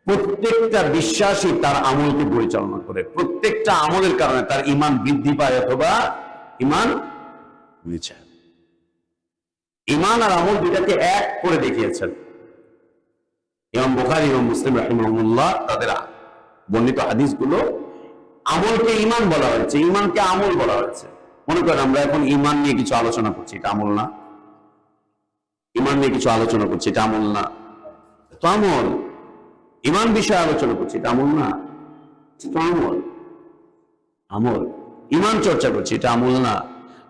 [SPEAKER 2] প্রত্যেকটা বিশ্বাসই তার আমলকে পরিচালনা করে, প্রত্যেকটা আমলের কারণে তার ঈমান বৃদ্ধি পায় অথবা ঈমান নিচে যায়। ঈমান আর আমল দুটাকে এক করে দেখিয়েছেন ইমাম বুখারী এবং মুসলিম রাহিমাহুল্লাহ। তাদের বর্ণিত হাদিসগুলো আমলকে ঈমান বলা হয়েছে, ঈমানকে আমল বলা হয়েছে। মনে করেন আমরা এখন ঈমান নিয়ে কিছু আলোচনা করছি, এটা আমল না? ঈমান নিয়ে কিছু আলোচনা করছি, এটা আমল না? তো আমল। ঈমান বিষয়ে আলোচনা করছি, এটা আমল না? তো আমল, আমল। ঈমান চর্চা করছি, এটা আমল না?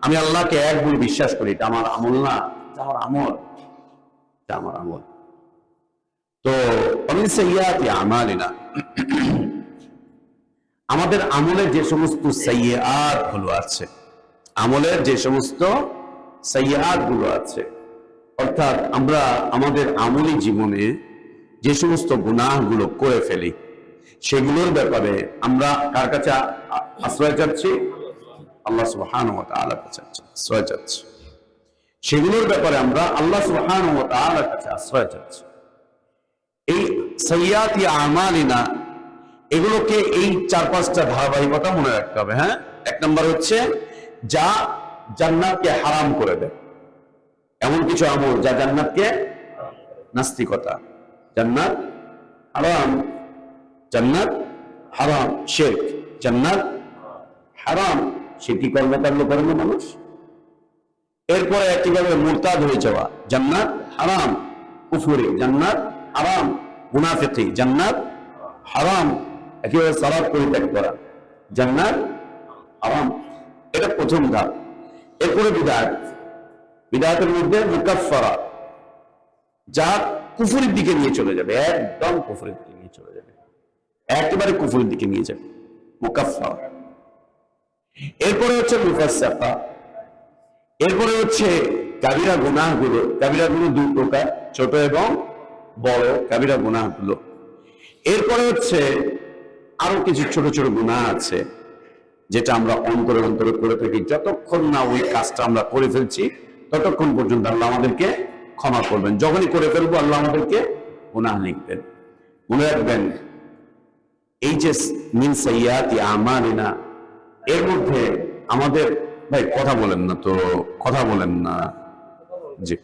[SPEAKER 2] আমি আল্লাহকে এক বলে বিশ্বাস করি, এটা আমার আমল না? এটা আমার আমল, এটা আমার আমল। তো অমিন সাইয়্যাতি আমালিনা, আমাদের আমলের যে সমস্ত সাইয়্যাত গুলো আছে, আমলের যে সমস্ত সাইয়্যাত গুলো আছে, অর্থাৎ আমরা আমাদের আমলি জীবনে যে সমস্ত গুনাহগুলো করে ফেলি সেগুলোর ব্যাপারে আমরা কার কাছে আশ্রয় চাচ্ছি? আল্লাহ সুবহানাহু ওয়া তাআলার কাছে আশ্রয় চাচ্ছি। সেগুলোর ব্যাপারে আমরা আল্লাহ সুবহানাহু ওয়া তাআলার কাছে আশ্রয় চাচ্ছি। এই সাইয়্যাতি আমালিনা এগুলোকে এই 4-5টা ধারাবাহিকতা মনে রাখতে হবে। হ্যাঁ, এক নম্বর হচ্ছে যা জান্নাতকে হারাম করে দেয়, এমন কিছু আমল যা জান্নাতকে, নাস্তিকতা, জান্নাত হারাম, জান্নাত হারাম, শিরক, জান্নাত হারাম, সেটি কর্ম করলে করে না মানুষ। এরপরে একইভাবে মুরতাদ হয়ে যাওয়া, জান্নাত হারাম, কুফরি, জান্নাত হারাম, মুনাফিকি, জান্নাত হারাম, একইভাবে সালাত পরিত্যাগ করা, জান্নাত হারাম। এটা প্রথম ধাপ। এরপরে বিদআত, বিদআতের মধ্যে মুকাফফারা, যা কুফরের দিকে নিয়ে চলে যাবে, একদম কুফরের দিকে নিয়ে চলে যাবে, একেবারে কুফরের দিকে নিয়ে যাবে, মুকাফফারা। এরপরে হচ্ছে মুফাসসাকা, এরপরে হচ্ছে কাবিরা গুনাহগুলো। কাবিরা গুনাহ দুই প্রকার, ছোট এবং বড় কাবিরা গুনাহগুলো। এরপরে হচ্ছে আরো কিছু ছোট ছোট গুনাহ আছে যেটা আমরা অন্তরে অন্তরে করে থাকি। যতক্ষণ না ওই কাজটা আমরা করে ফেলছি ততক্ষণ পর্যন্ত আল্লাহ আমাদেরকে ক্ষমা করবেন। যখনই করে ফেলবো আল্লাহ আমাদেরকে গুনাহ লিখবেন। মনে রাখবেন, এই যে মিন সাইয়্যাতি আমালিনা, এর মধ্যে আমাদের, ভাই কথা বলেন না তো, কথা বলেন না। জি,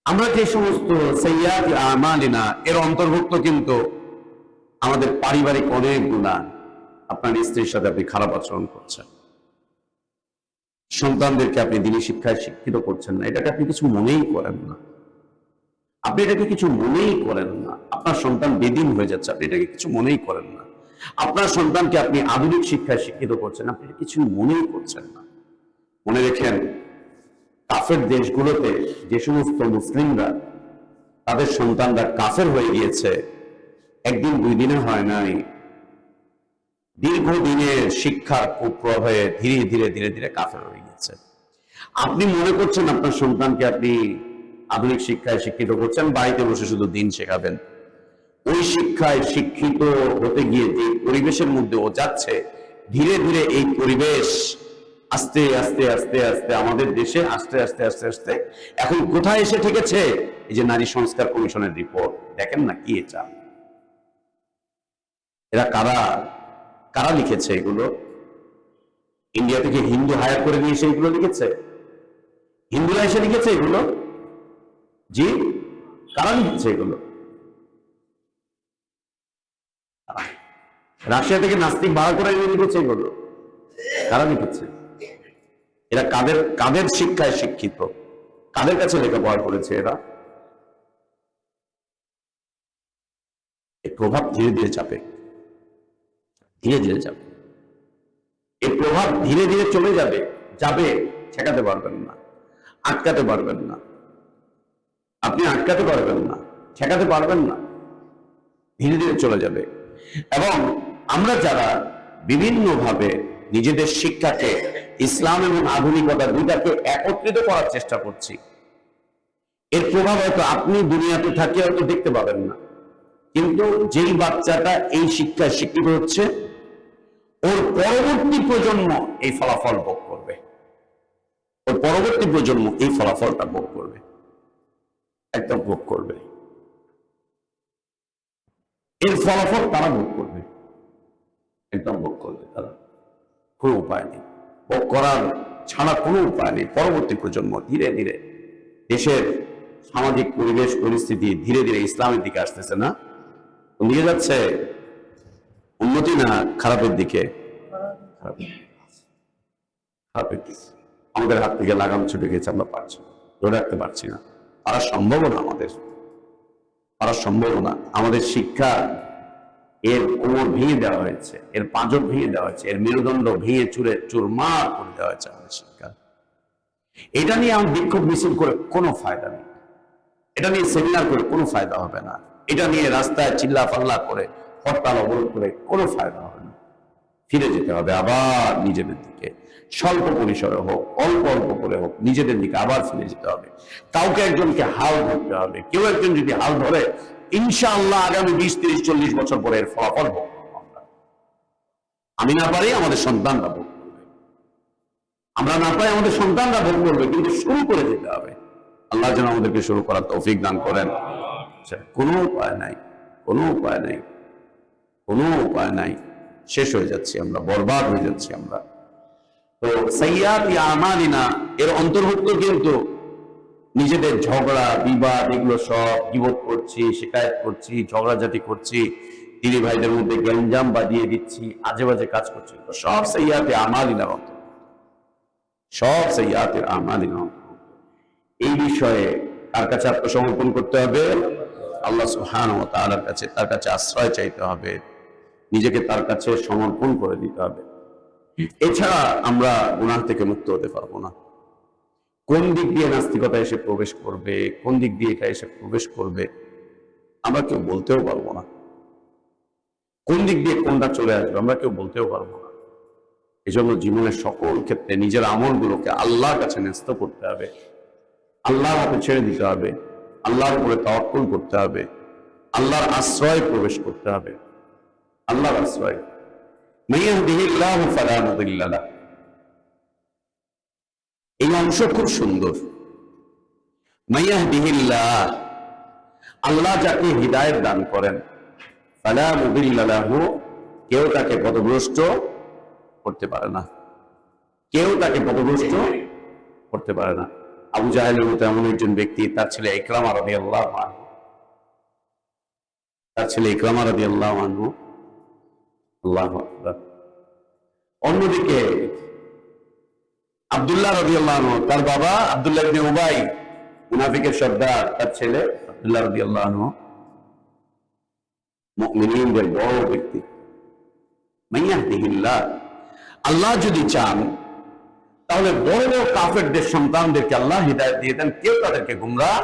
[SPEAKER 2] আমরা যে সমস্ত সাইয়্যাতি আমালিনা এর অন্তর্ভুক্ত কিন্তু আমাদের পারিবারিক অনেক গুনাহ। আপনার স্ত্রীর সাথে আপনি খারাপ আচরণ করছেন, সন্তানদেরকে আপনি দ্বীনি শিক্ষায় শিক্ষিত করছেন না, এটাকে আপনি কিছু মনেই করেন না, আপনি এটাকে কিছু মনেই করেন না। আপনার সন্তান বেদিন হয়ে যাচ্ছে, আপনি এটাকে কিছু মনেই করেন না। আপনার সন্তানকে আপনি আধুনিক শিক্ষায় শিক্ষিত করছেন, আপনি কিছু মনেই করছেন না। মনে রেখেন, কাফের দেশগুলোতে যে সমস্ত মুসলিমরা তাদের সন্তানরা কাফের হয়ে গিয়েছে, একদিন দুই দিনে হয় নাই, দীর্ঘদিনের শিক্ষার কুপ্রভাবে ধীরে ধীরে ধীরে ধীরে কাফের হয়ে গেছে। আপনি মনে করছেন আপনার সন্তানকে আপনি আধুনিক শিক্ষায় শিক্ষিত করছেন, বাড়িতে বসে শুধু দিন শেখাবেন। ওই শিক্ষায় শিক্ষিত হতে গিয়ে যে পরিবেশের মধ্যে ও যাচ্ছে, ধীরে ধীরে এই পরিবেশ আস্তে আস্তে আস্তে আস্তে আমাদের দেশে আস্তে আস্তে আস্তে আস্তে এখন কোথায় এসে ঠেকেছে? এই যে নারী সংস্কার কমিশনের রিপোর্ট দেখেন না, কি এটা, এরা কারা কারা লিখেছে এগুলো? ইন্ডিয়া থেকে হিন্দু হায়ার করে নিয়ে এসে এগুলো লিখেছে? হিন্দুরা এসে লিখেছে এগুলো? জি, কারা লিখেছে এগুলো? রাশিয়া থেকে নাস্তিক ভাড়া করে এনে লিখেছে এগুলো? কারা লিখেছে? এরা কাদের কাদের শিক্ষায় শিক্ষিত? কাদের কাছে লেখাপড়া করেছে এরা? এই প্রভাব ধীরে ধীরে চাপে, ধীরে ধীরে যাবে। এই প্রভাব ধীরে ধীরে চলে যাবে, যাবে, ঠেকাতে পারবেন না, আটকাতে পারবেন না। আপনি আটকাতে পারবেন না, ঠেকাতে পারবেন না, ধীরে ধীরে চলে যাবে। এবং আমরা যারা বিভিন্নভাবে নিজেদের শিক্ষাকে ইসলাম এবং আধুনিকতা দুইটাকে একত্রিত করার চেষ্টা করছি, এর প্রভাব হয়তো আপনি দুনিয়াতে থাকে হয়তো দেখতে পাবেন না, কিন্তু যেই বাচ্চাটা এই শিক্ষায় শিক্ষিত হচ্ছে, ওর পরবর্তী প্রজন্ম এই ফলাফল ভোগ করবে। ওর পরবর্তী প্রজন্ম এই ফলাফলটা ভোগ করবে, একদম ভোগ করবে। এর ফলাফল তারা ভোগ করবে, একদম ভোগ করবে তারা। কোনো উপায় নেই, ভোগ করার ছাড়া কোনো উপায় নেই। পরবর্তী প্রজন্ম ধীরে ধীরে দেশের সামাজিক পরিবেশ পরিস্থিতি ধীরে ধীরে ইসলামের দিকে আসতেছে না, নিয়ে যাচ্ছে উন্নতি না খারাপের দিকে? খারাপের দিকে। আমাদের হাত থেকে লাগাম ছুটে গেছে, আমরা পারছি না, ধরে রাখতে পারছি না। পারা সম্ভব না, আমাদের পারা সম্ভব না। আমাদের শিক্ষা এর কোমর ভেঙে দেওয়া হয়েছে, এর পাঁজর ভেঙে দেওয়া হয়েছে, এর মেরুদণ্ড ভেঙে চুরে চুরমার করে দেওয়া হয়েছে আমাদের শিক্ষা। এটা নিয়ে আমার বিক্ষোভ মিছিল করে কোনো ফায়দা নেই, এটা নিয়ে সেমিনার করে কোনো ফায়দা হবে না, এটা নিয়ে রাস্তায় চিল্লা পাল্লা করে হরতাল অবরোধ করে কোনো ফায়দা হবে না। ফিরে যেতে হবে আবার নিজেদের দিকে, স্বল্প পরিসরে হোক, অল্প অল্প করে হোক, নিজেদের দিকে আবার ফিরে যেতে হবে। কাউকে একজনকে হাল ধরতে হবে। কেউ একজন যদি হাল ধরে, ইনশাআল্লাহ আগামী 20-30-40 বছর পরে এর ফলাফল ভোগ করবো আমরা। আমি না পারি, আমাদের সন্তানরা ভোগ করবে। আমরা না পাই, আমাদের সন্তানরা ভোগ করবে, কিন্তু শুরু করে যেতে হবে। আল্লাহ যেন আমাদেরকে শুরু করার তৌফিক দান করেন। কোনো উপায় নাই, কোনো উপায় নাই, কোনো উপায় নাই। শেষ হয়ে যাচ্ছি আমরা, বরবাদ হয়ে যাচ্ছি আমরা। তো সাইয়্যাত আমালিনা এর অন্তর্ভুক্ত কিন্তু নিজেদের ঝগড়া বিবাদ, এগুলো সব গীবত করছি, শিকায়ত করছি, ঝগড়াঝাটি করছি, দিদি ভাইদের মধ্যে গ্যাঞ্জাম বাজিয়ে দিচ্ছি, আজে বাজে কাজ করছি, সব সাইয়্যাতে আমালিনার অন্তর্ভুক্ত, সব সাইয়্যাতে আমালিনার অন্তর্ভুক্ত। এই বিষয়ে কার কাছে আত্মসমর্পণ করতে হবে? আল্লাহ সুবহানাহু ওয়া তাআলার কাছে, তার কাছে আশ্রয় চাইতে হবে, নিজেকে তার কাছে সমর্পণ করে দিতে হবে। এছাড়া আমরা গুনাহ থেকে মুক্ত হতে পারবো না। কোন দিক দিয়ে নাস্তিকতা এসে প্রবেশ করবে, কোন দিক দিয়ে এটা এসে প্রবেশ করবে, আমরা কেউ বলতেও পারবো না। কোন দিক দিয়ে কোনটা চলে আসবে আমরা কেউ বলতেও পারবো না। এই জন্য জীবনের সকল ক্ষেত্রে নিজের আমলগুলোকে আল্লাহর কাছে ন্যস্ত করতে হবে, আল্লাহর হাতে ছেড়ে দিতে হবে, আল্লাহর উপরে তাওয়াক্কুল করতে হবে, আল্লাহর আশ্রয় প্রবেশ করতে হবে, আল্লাহর আশ্রয়। মাইয়াহদিহিল্লাহু ফালা মুদিল্লা লাহু, এই অংশ খুব সুন্দর। মাইয়াহদিহিল্লাহ, আল্লাহ যাকে হিদায়াত দান করেন, ফালা মুদিল্লা লাহু, কেউ তাকে পথভ্রষ্ট করতে পারে না, কেউ তাকে পথভ্রষ্ট করতে পারে না। আবু জাহেলের মতো এমন একজন ব্যক্তি, তার ছেলে ইকরামা রাদিয়াল্লাহু আনহু, তার ছেলে ইকরামা রাদিয়াল্লাহু আনহু, আল্লাহু আকবার। অন্যদিকে আব্দুল্লাহ রাদিয়াল্লাহু আনহু, তার বাবা আব্দুল্লাহ ইবনে উবাই, মুনাফিকের সর্দার, তার ছেলে আব্দুল্লাহ রাদিয়াল্লাহু আনহু মুমিনদের বড় ব্যক্তি। মাইয়াহদিহিল্লাহ, আল্লাহ যদি চান তাহলে বড় বড় কাফেরদের সন্তানদেরকে আল্লাহ হিদায়াত দিয়ে দেন, কেউ তাদেরকে গুমরাহ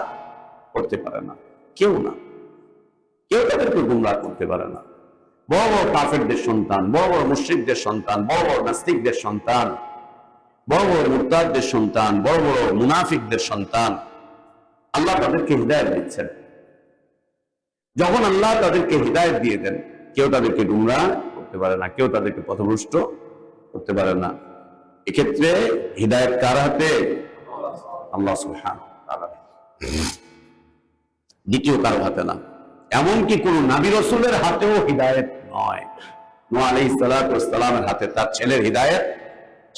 [SPEAKER 2] করতে পারে না, কেউ না, কেউ তাদেরকে গুমরাহ করতে পারে না। বড় বড় কাফেরদের সন্তান, বড় বড় মুশরিকদের সন্তান, বড় বড় নাস্তিকদের সন্তান, বড় বড় মুরতাদদের সন্তান, বড় বড় মুনাফিকদের সন্তান, আল্লাহ তাদেরকে হিদায়ত দিচ্ছেন। যখন আল্লাহ তাদেরকে হিদায়ত দিয়ে দেন, কেউ তাদেরকে গুমরাহ করতে পারে না, কেউ তাদেরকে পথভ্রষ্ট করতে পারে না। এক্ষেত্রে হিদায়ত কার হাতে? আল্লাহ সুবহানাহু ওয়া তাআলা, দ্বিতীয় কারো হাতে না। এমনকি কোন নবী রাসূলের হাতেও হিদায়ত নয়। নূহ আলাইহিস সালাতু ওয়াস সালামের হাতে তার ছেলের হিদায়ত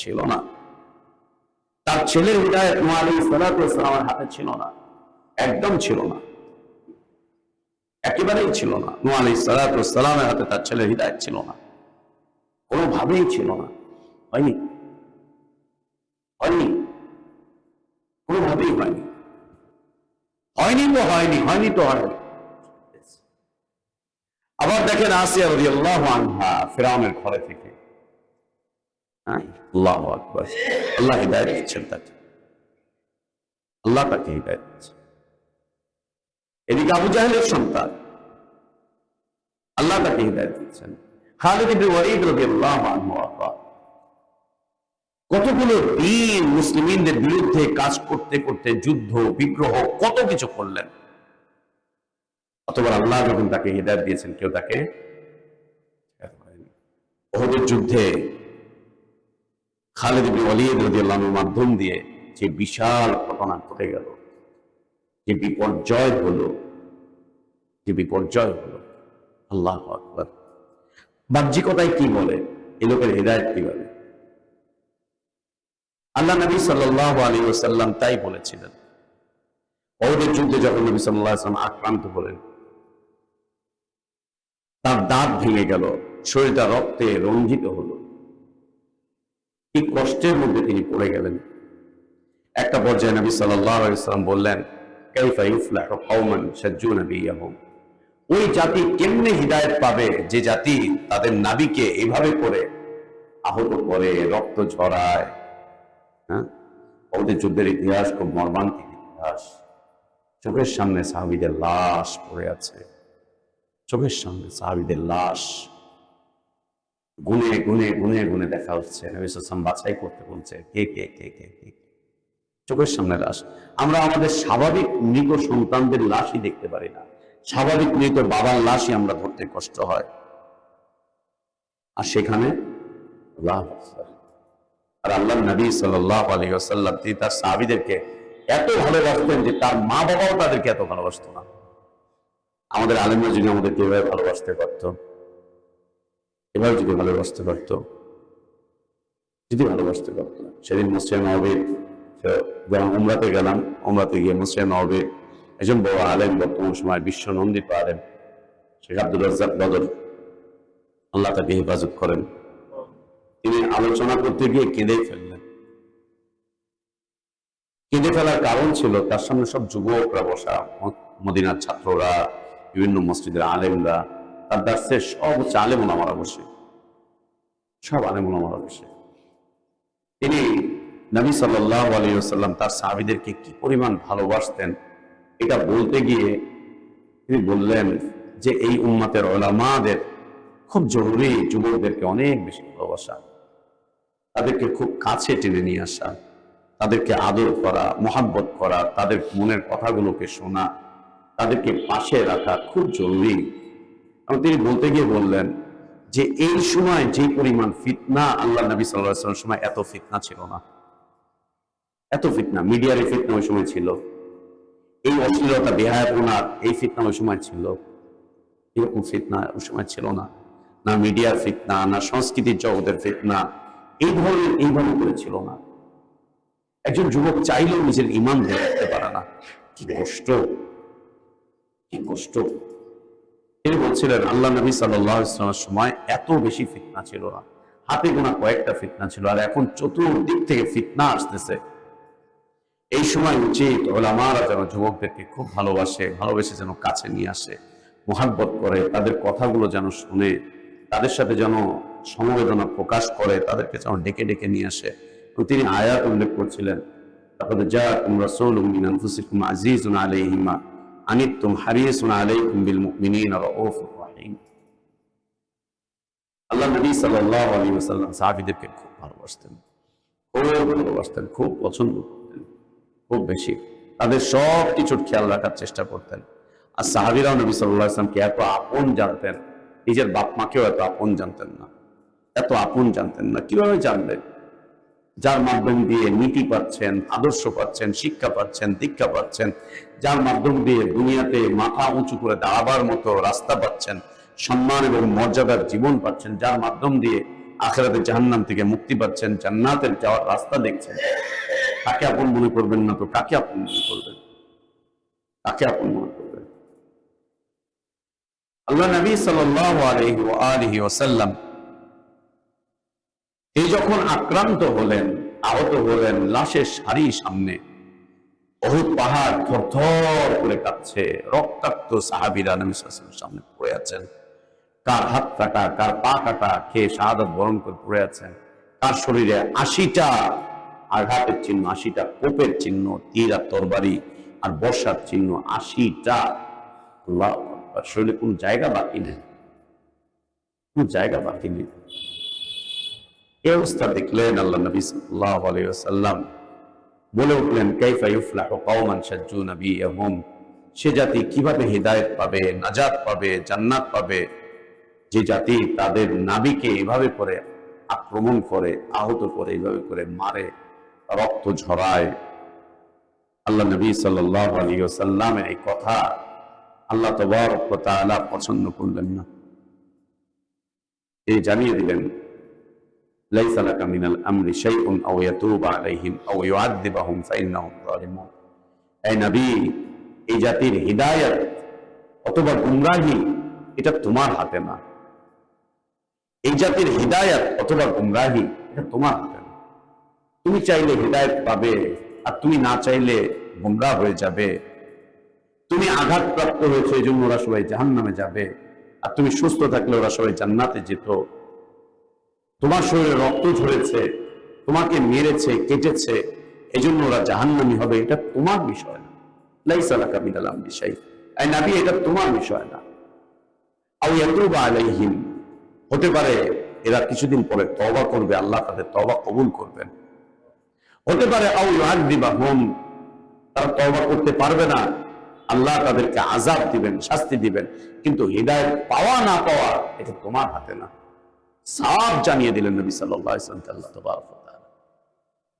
[SPEAKER 2] ছিল না। তার ছেলের হিদায়ত নূহ আলাইহিস সালাতু ওয়াস সালামের হাতে ছিল না, একদম ছিল না, একেবারেই ছিল না। নূহ আলাইহিস সালাতু ওয়াস সালামের হাতে তার ছেলের হিদায়ত ছিল না, কোনোভাবেই ছিল না। হয়নি, হয়নি, কোনোভাবেই হয়নি। হয়নি তো হয়নি, হয়নি তো হয়নি। আবার দেখেন আসিয়া রাদিয়াল্লাহু আনহা ফিরআউনের ঘরে থেকে, আল্লাহু আকবার, আল্লাহ হিদায়াত দিচ্ছেন তাকে, আল্লাহ তাকে হিদায়াত দিচ্ছেন। এদিকে আবু জাহেলের সন্তান, আল্লাহ তাকে হিদায়াত দিচ্ছেন। খালিদ ইবনে ওয়ালিদ রাদিয়াল্লাহু আনহু কতগুলো দিন মুসলিমদের বিরুদ্ধে কাজ করতে করতে যুদ্ধ বিগ্রহ কত কিছু করলেন, অতবার আল্লাহ যখন তাকে হিদায়াত দিয়েছেন কেউ তাকে। উহুদের যুদ্ধে খালিদ ইবনে ওয়ালিদ রাদিয়াল্লাহু আনহুর মাধ্যম দিয়ে যে বিশাল ঘটনা ঘটে গেল, যে বিপর্যয় হলো, যে বিপর্যয় হলো, আল্লাহু আকবার। বাহ্যিকতায় কি বলে, এই লোকের হিদায়াত কি বলে? আল্লাহ নবী সাল্লাল্লাহু আলাইহি ওয়াসাল্লাম তাই বলেছিলেন। উহুদের যুদ্ধে যখন নবী সাল্লাল্লাহু আলাইহি ওয়াসাল্লাম আক্রান্ত হলেন, তার দাঁত ভেঙে গেল, শরীরটা রক্তে রঞ্জিত হলো, কি কষ্টের মধ্যে তিনি পড়ে গেলেন। একটা পর্যায়ে নবী সাল্লাল্লাহু আলাইহি ওয়াসাল্লাম বললেন, কাইফা ইফলাহু কওমান শাজ্জু নবিয়াহুম, ওই জাতি কেমনে হিদায়াত পাবে যে জাতি তাদের নবীকে এভাবে করে আহত করে, রক্ত ঝরায়। হ্যাঁ, ওদের যুদ্ধের ইতিহাস খুব মর্মান্তিক ইতিহাস। চোখের সামনে সাহাবীদের লাশ পড়ে আছে, চোখের সামনে সাহাবীদের লাশ গুনে গুনে গুনে গুনে দেখা হচ্ছে। নবী সাল্লাল্লাহু আলাইহি ওয়াসাল্লাম বাছাই করতে বলছে কে কে কে কে কে, চোখের সামনে লাশ। আমরা আমাদের স্বাভাবিক মৃত সন্তানদের লাশই দেখতে পারি না, স্বাভাবিক মৃত বাবার লাশই আমরা ধরতে কষ্ট হয়। আর সেখানে আল্লাহ, আর আল্লাহ নবী সাল্লাল্লাহু আলাইহি ওয়াসাল্লাম তিনি তার সাহাবীদেরকে এত ভালোবাসতেন যে তার মা বাবাও তাদেরকে এত ভালোবাসতো না। আমাদের আলেমরা যদি আমাদেরকে এভাবে ভালোবাসতে পারতো, এভাবে যদি ভালোবাসতে পারতো, যদি ভালোবাসতে পারতো। সেদিন মসজিদে নববীর যখন উমরাতে গেলাম, উমরাতে গিয়ে মসজিদে নববীর একজন বড় আলেম, বর্তমান সময় বিশ্ব নন্দিত আলেম শেখ আব্দুর রাজ্জাক বদর, আল্লাহ তাকে হেফাজত করেন, তিনি আলোচনা করতে গিয়ে কেঁদে ফেললেন। কেঁদে ফেলার কারণ ছিল তার সামনে সব যুবকরা বসা, মদিনার ছাত্ররা, বিভিন্ন মসজিদের আলেমরা, তার দার্সে সব হচ্ছে আলেম ওলামারা বসে, সব আলেম ওলামারা বসে। তিনি নবী সাল্লাল্লাহু আলাইহি ওয়াসাল্লাম তার সাহাবীদেরকে কি পরিমাণ ভালোবাসতেন এটা বলতে গিয়ে তিনি বললেন যে এই উম্মতের উলামাদের খুব জরুরি যুবকদেরকে অনেক বেশি ভালোবাসা, তাদেরকে খুব কাছে টেনে নিয়ে আসা, তাদেরকে আদর করা, মহাব্বত করা, তাদের মনের কথাগুলোকে শোনা, তাদেরকে পাশে রাখা খুব জরুরি। এবং তিনি বলতে গিয়ে বললেন যে এই সময় যে পরিমাণ ফিতনা, আল্লাহ নবী সাল্লাল্লাহু আলাইহি ওয়াসাল্লামের সময় এত ফিতনা ছিল না, এত ফিতনা, মিডিয়ার এই ফিতনা ওই সময় ছিল, এই অশ্লীলতা বেহায়াপনার এই ফিতনা ওই সময় ছিল, এরকম ফিতনা ওই সময় ছিল না। না মিডিয়ার ফিতনা, না সংস্কৃতির জগতের ফিতনা, এই ধরনের এইভাবে করে ছিল না। একজন যুবক চাইলেও নিজের ঈমান ধরে রাখতে পারে না, কি কষ্ট, কি কষ্ট। তিনি বলছিলেন আল্লাহ নবী সাল্লাল্লাহু আলাইহি ওয়াসাল্লামের সময় এত বেশি ফিতনা ছিল না, হাতে গোনা কয়েকটা ফিতনা ছিল, আর এখন চতুর্দিক থেকে ফিতনা আসতেছে। এই সময় উচিত উলামারা যেন যুবকদেরকে খুব ভালোবাসে, ভালোবেসে যেন কাছে নিয়ে আসে, মুহাব্বত করে, তাদের কথাগুলো যেন শুনে, তাদের সাথে যেন সমবেদনা প্রকাশ করে, তাদেরকে যেন ডেকে ডেকে নিয়ে আসে। তো তিনি আয়াত উল্লেখ করছিলেন, লাকাদ জাআকুম রাসূলুম মিন আনফুসিকুম আজিজুন আলাইহি মা আনিতুম হারিসুন আলাইকুম বিল মুমিনিনা রাউফুর রহিম। আল্লাহ নবী সাল্লাল্লাহু আলাইহি ওয়াসাল্লাম সাহাবীদেরকে খুব ভালোবাসতেন, খুব ভালোবাসতেন, খুব পছন্দ করতেন, খুব বেশি তাদের সব কিছুর খেয়াল রাখার চেষ্টা করতেন। আর সাহাবীরাও নবী সাল্লাল্লাহু আলাইহি ওয়াসাল্লামকে এত আপন জানতেন, নিজের বাপ মাকেও এত আপন জানতেন না, এত আপন জানতেন না। কিভাবে জানবেন? যার মাধ্যম দিয়ে নীতি পাচ্ছেন, আদর্শ পাচ্ছেন, শিক্ষা পাচ্ছেন, দীক্ষা পাচ্ছেন, যার মাধ্যম দিয়ে দুনিয়াতে মাথা উঁচু করে দাঁড়াবার মতো রাস্তা পাচ্ছেন, সম্মান এবং মর্যাদার জীবন পাচ্ছেন, যার মাধ্যম দিয়ে আখিরাতে জাহান্নাম থেকে মুক্তি পাচ্ছেন, জান্নাতের যাওয়ার রাস্তা দেখছেন, কাকে আপন মনে করবেন না তো কাকে আপন মনে করবেন? কাকে আপন মনে করবেন? আল্লাহ নবী সাল্লাল্লাহু আলাইহি ওয়াসাল্লাম এই যখন আক্রান্ত হলেন, আহত হলেন, লাশের সারি সামনে, উহুদ পাহাড় থরথর করে কাঁপছে, রক্তাক্ত সাহাবীরা নবী সাল্লাল্লাহু আলাইহি ওয়াসাল্লামের সামনে পড়ে আছেন। কার হাত কাটা, কার পা কাটা খেয়ে শাহাদাত বরণ করে পড়ে আছেন, কার শরীরে ৮০টা আঘাতের চিহ্ন, ৮০টা কোপের চিহ্ন, তীর আর তরবারি আর বর্ষার চিহ্ন, ৮০টা। আল্লাহু আকবার! শরীরে কোন জায়গা বাকি নেই, কোন জায়গা বাকি নেই। এই অবস্থা দেখলেন আল্লাহ নবী সাল্লাল্লাহু আলাইহি ওয়াসাল্লাম বলে উঠলেন, কাইফা ইউফলাহু কওমান শাজ্জু নবিয়্যাহুম, সে জাতি কিভাবে হিদায়াত পাবে, নাজাত পাবে, জান্নাত পাবে, যে জাতি তাদের নাবিকে এভাবে করে আক্রমণ করে, আহত করে, এইভাবে করে মারে, রক্ত ঝরায়। আল্লাহ নবী সাল্লাল্লাহু আলাইহি ওয়াসাল্লামের এই কথা আল্লাহ তাবারক ওয়া তাআলা পছন্দ করলেন না। এই জানিয়ে দিলেন, লাইসা লাকা মিনাল আমরি শাইউন আও ইয়াতুবা আলাইহিম আও ইউআযযিবাহুম ফাইন্নাহুম যালিমুন। এই নবী, এই জাতির হিদায়াত অথবা গুমরাহি এটা তোমার হাতে না। এই জাতির হিদায়াত অথবা গুমরাহি এটা তোমার হাতে না। তুমি চাইলে হিদায়াত পাবে, আর তুমি না চাইলে গুমরাহ হয়ে যাবে। তুমি আঘাতপ্রাপ্ত হয়েছে এই জন্য ওরা সবাই জাহান্নামে যাবে, আর তুমি সুস্থ থাকলে ওরা সবাই জান্নাতে যেত। তোমার শরীরে রক্ত ঝরেছে, তোমাকে মেরেছে, কেটেছে, এই জন্য ওরা জাহান্নামী হবে, এটা তোমার বিষয় না। লাইসা লাকা মিনাল আমরি শাই, এই নবী, এটা তোমার বিষয় না। আও ইয়াতুবা আলাইহিম, হতে পারে এরা কিছুদিন পরে তওবা করবে, আল্লাহ তাদের তওবা কবুল করবেন। হতে পারে আও ইউআযযিবাহুম, তারা তওবা করতে পারবে না, আল্লাহ তাদেরকে আযাব দিবেন, শাস্তি দিবেন। কিন্তু হিদায়াত পাওয়া না পাওয়া এটা তোমার হাতে না। সাফ জানিয়ে দিলেন নবী সাল্লাল্লাহু আলাইহি ওয়াসাল্লাম, আল্লাহ তাবারক ওয়া তাআলা,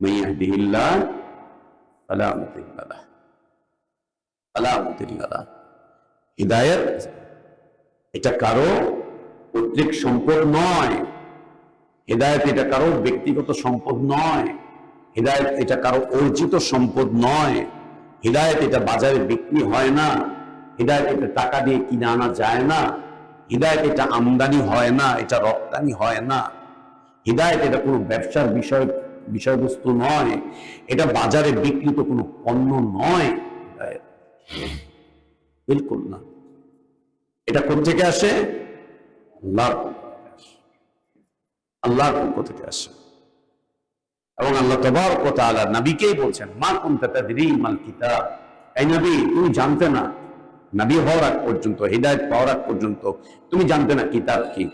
[SPEAKER 2] মান ইয়াহদিহিল্লাহ ফালা মুদিল্লা লাহু, ফালা মুদিল্লা লাহু। হিদায়াত এটা কারো পৈতৃক সম্পদ নয়, হিদায়াত এটা কারো ব্যক্তিগত সম্পদ নয়, হিদায়াত এটা কারো অর্জিত সম্পদ নয়, হিদায়াত এটা বাজারে বিক্রি হয় না, হিদায়াত এটা টাকা দিয়ে কিনে আনা যায় না, হিদায়াত এটা আমদানি হয় না, এটা রপ্তানি হয় না, হিদায়াত এটা কোনো ব্যবসার বিষয়বস্তু নয়, এটা বাজারে বিক্রিত কোনো পণ্য নয়। হিদায়াত বিলকুল না। এটা কোথা থেকে আসে? আল্লাহর পক্ষ থেকে আসে। এবং আল্লাহ তাবারক ওয়া তাআলা নবীকেই বলছেন, মা কুনতা তাদরি মাল কিতাব, এই নবী, তুমি জানতে না, নবী হওয়ার আগ পর্যন্ত, হিদায়াত পাওয়ার আগ পর্যন্ত তুমি জানতে না কিতাব কি।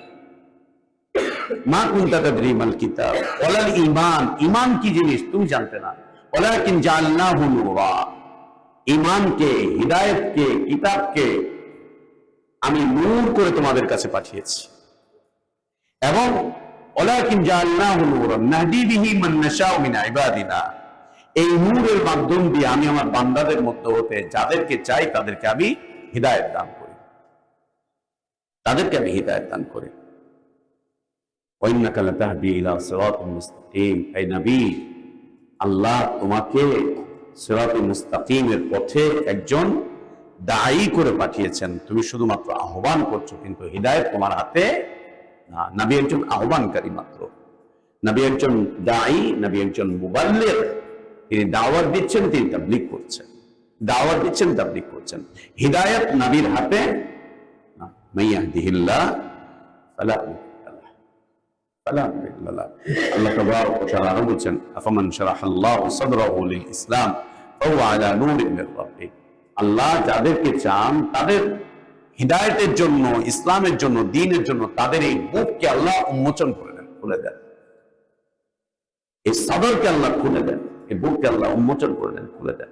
[SPEAKER 2] মা কুনতা তাদরি মাল কিতাব ওয়ালাল ঈমান, ঈমান কি জিনিস তুমি জানতে না। ওয়ালাকিন জাআলনাহু নূরা, ঈমানকে, হিদায়াতকে, কিতাবকে আমি নূর করে তোমাদের কাছে পাঠিয়েছি। এবং ওয়ালাকিন জাআলনাহু নূরান নাহদি বিহি মান নাশাউ মিন ইবাদিনা, এই নূরের মাধ্যম দিয়ে আমি আমার বান্দাদের মধ্যে হতে যাদেরকে চাই তাদেরকে আমি হিদায়াত দান করি, তাদেরকে আমি হিদায়াত দান করি। ওয়া ইন্নাকা লাতাহদি ইলা সিরাতিন মুস্তাকিম, এই নবী, আল্লাহ তোমাকে সিরাতুল মুস্তাকিমের পথে একজন দায়ী করে পাঠিয়েছেন। তুমি শুধুমাত্র আহ্বান করছো, কিন্তু হিদায়াত তোমার হাতে না। নবী একজন আহ্বানকারী মাত্র, নবী একজন দায়ী, নবী একজন মুবাল্লিগ। তিনি দাওয়াত দিচ্ছেন, তিনি তাবলীগ করছেন, দাওয়াত দিচ্ছেন, তাবলীগ করছেন। হিদায়াত নবীর হাতে না। মান ইয়াহদিহিল্লাহ ফালা মুদিল্লা লাহু, ফালা মুদিল্লা লাহু। আল্লাহ তাবারক ওয়া তাআলা আরো বলছেন, আফামান শারাহাল্লাহু সাদরাহু লিল ইসলাম ফাহুয়া আলা নূরিন মির রাব্বিহ। আল্লাহ যাদেরকে চান তাদের হিদায়াতের জন্য, ইসলামের জন্য, দ্বীনের জন্য, তাদের এই বুককে আল্লাহ উন্মোচন করে দেন, খুলে দেন। এই সাদরকে আল্লাহ খুলে দেন, এই বুককে আল্লাহ উন্মোচন করে দেন, খুলে দেন।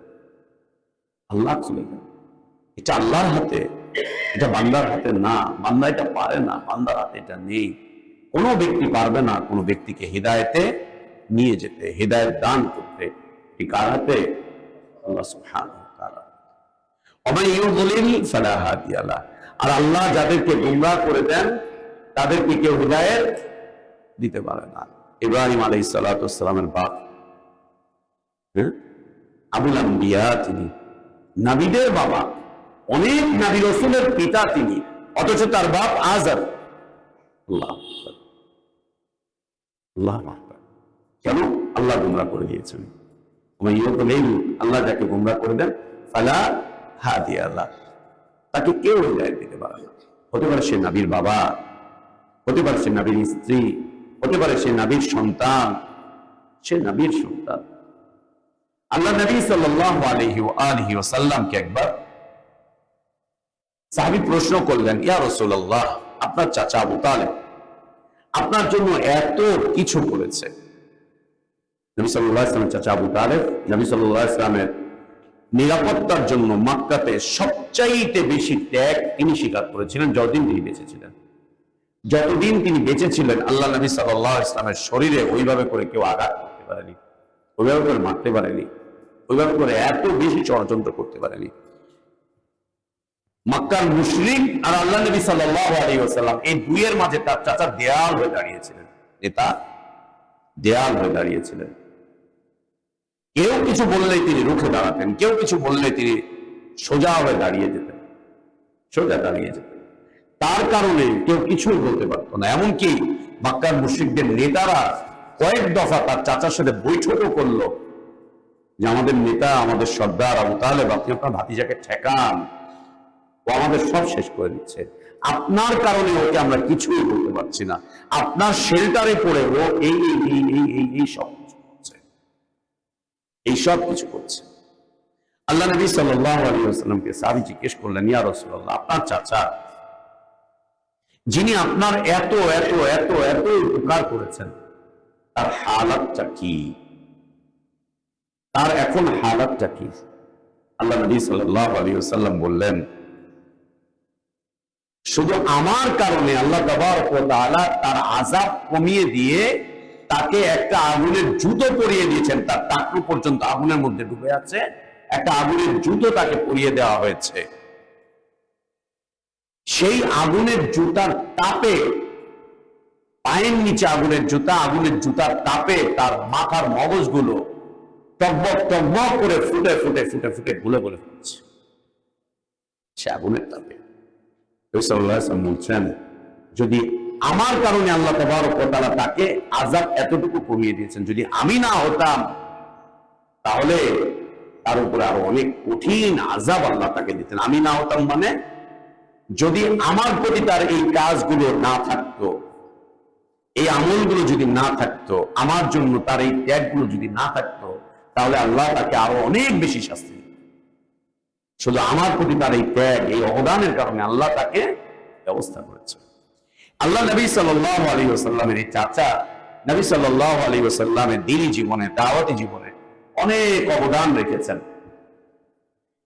[SPEAKER 2] আল্লাহ খুলে দেন। এটা আল্লাহর হাতে, এটা বান্দার হাতে না। বান্দা এটা পারে না, বান্দার হাতে এটা নেই। কোনো ব্যক্তি পারবে না কোনো ব্যক্তিকে হিদায়তে নিয়ে যেতে, হিদায়ত দান করতে। এই কার হাতে? আল্লাহ সুবহানাহু ওয়া তাআলা। ওমান ইউদ্লিল ফালা হাদিয়া লাহ। আর আল্লাহ যাদেরকে গুমরাহ করে দেন তাদেরকে কেউ হিদায়ত দিতে পারে না। ইব্রাহিম আলাইহিস সালাতু ওয়াস সালামের বাপ, আবুল আম্বিয়া, তিনি নবীদের বাবা, অনেক নবী রাসূলের পিতা তিনি, অথচ তার বাপ আযর। আল্লাহ আকবার, আল্লাহ আকবার। কেন? আল্লাহ গুমরাহ করে দিয়েছেন। আল্লাহ যাকে গুমরাহ করে দেন ফালা হাদিয়া লাহ, তাকে কেউ হিদায়াত দিতে পারে না। হতে পারে সে নবীর বাবা, হতে পারে সে নবীর স্ত্রী, হতে পারে সে নবীর সন্তান, সে নবীর সন্তান। আল্লাহ নবী সাল্লাল্লাহু আলাইহি ওয়া আলিহি ওয়াসাল্লামকে একবার সাহাবী প্রশ্ন করলেন, ইয়া রাসূলুল্লাহ, আপনার চাচা আবু তালেব আপনার জন্য এত কিছু করেছে। নবী সাল্লাল্লাহু আলাইহি ওয়াসাল্লামের চাচা আবু তালেব নবী সাল্লাল্লাহু আলাইহি ওয়াসাল্লামের নিরাপত্তার জন্য মক্কাতে সবচাইতে বেশি ত্যাগ তিনি স্বীকার করেছিলেন যতদিন তিনি বেঁচে ছিলেন। যতদিন তিনি বেঁচে ছিলেন আল্লাহ নবী সাল্লাল্লাহু আলাইহি ওয়াসাল্লামের শরীরে ওইভাবে করে কেউ আঘাত করতে পারেনি, ওইভাবে করে মারতে পারেনি, ওইভাবে করে এত বেশি ষড়যন্ত্র করতে পারেনি। মক্কার মুশরিক আর আল্লাহ নবী সাল্লাল্লাহু আলাইহি ওয়াসাল্লাম এই দুইয়ের মাঝে তার চাচা দেয়াল হয়ে দাঁড়িয়েছিলেন, নেতা দেয়াল হয়ে দাঁড়িয়েছিলেন। কেউ কিছু বললেই তিনি রুখে দাঁড়াতেন, কেউ কিছু বললে তিনি সোজা হয়ে দাঁড়িয়ে যেতেন, সোজা দাঁড়িয়ে যেতেন। তার কারণে কেউ কিছুই বলতে পারত না। এমনকি মক্কার মুশরিকদের নেতারা কয়েক দফা তার চাচার সাথে বৈঠকও করলো যে আমাদের নেতা, আমাদের সর্দার আবু তালেব, আপনি আপনার ভাতিজাকে ঠেকান, ও আমাদের সব শেষ করে দিচ্ছে। আপনার কারণে ওকে আমরা কিছুই বলতে পারছি না, আপনার শেল্টারে পড়ে ও এই সব কিছু করছে, এই সব কিছু করছে। আল্লাহ নবী সাল্লাল্লাহু আলাইহি ওয়াসাল্লামকে সাহাবী জিজ্ঞেস করলেন, ইয়া রাসূলুল্লাহ, আপনার চাচা যিনি আপনার এত এত এত এত উপকার করেছেন তার হালাতটা কি, তার এখন হালাতটা কি? আল্লাহ নবী সাল্লাল্লাহু আলাইহি ওয়াসাল্লাম বললেন, শুধু আমার কারণে আল্লাহ তাবারক ওয়া তাআলা তার আযাব কমিয়ে দিয়ে তাকে একটা আগুনের জুতো পরিয়ে দিয়েছেন। তার টাকনু পর্যন্ত আগুনের মধ্যে ডুবে আছে, একটা আগুনের জুতো তাকে পরিয়ে দেওয়া হয়েছে। সেই আগুনের জুতার তাপে, পায়ের নিচে আগুনের জুতা, আগুনের জুতার তাপে তার মাথার মগজগুলো টকবক টকবক করে ফুটে ফুটে ফুটে ফুটে গুলে গুলে ফুটছে সে আগুনের তাপে। বলছেন, যদি আমার কারণে আল্লাহ তাবারক ওয়া তাআলা তাকে আযাব এতটুকু কমিয়ে দিয়েছেন, যদি আমি না হতাম তাহলে তার উপরে আরো অনেক কঠিন আযাব আল্লাহ তাকে দিতেন। আমি না হতাম মানে যদি আমার প্রতি তার এই কাজগুলো না থাকতো, এই আমলগুলো যদি না থাকতো, আমার জন্য তার এই ত্যাগগুলো যদি না থাকতো, তাহলে আল্লাহ তাকে আরো অনেক বেশি শাস্তি দিতেন। শুধু আমার প্রতি তার এই ত্যাগ, এই অবদানের কারণে আল্লাহ তাকে ব্যবস্থা করেছে। আল্লাহ নবী সাল্লাল্লাহু আলাইহি ওয়াসাল্লামের এই চাচা নবী সাল্লাল্লাহু আলাইহি ওয়াসাল্লামের দ্বীনি জীবনে, দাওয়াতি জীবনে অনেক অবদান রেখেছেন।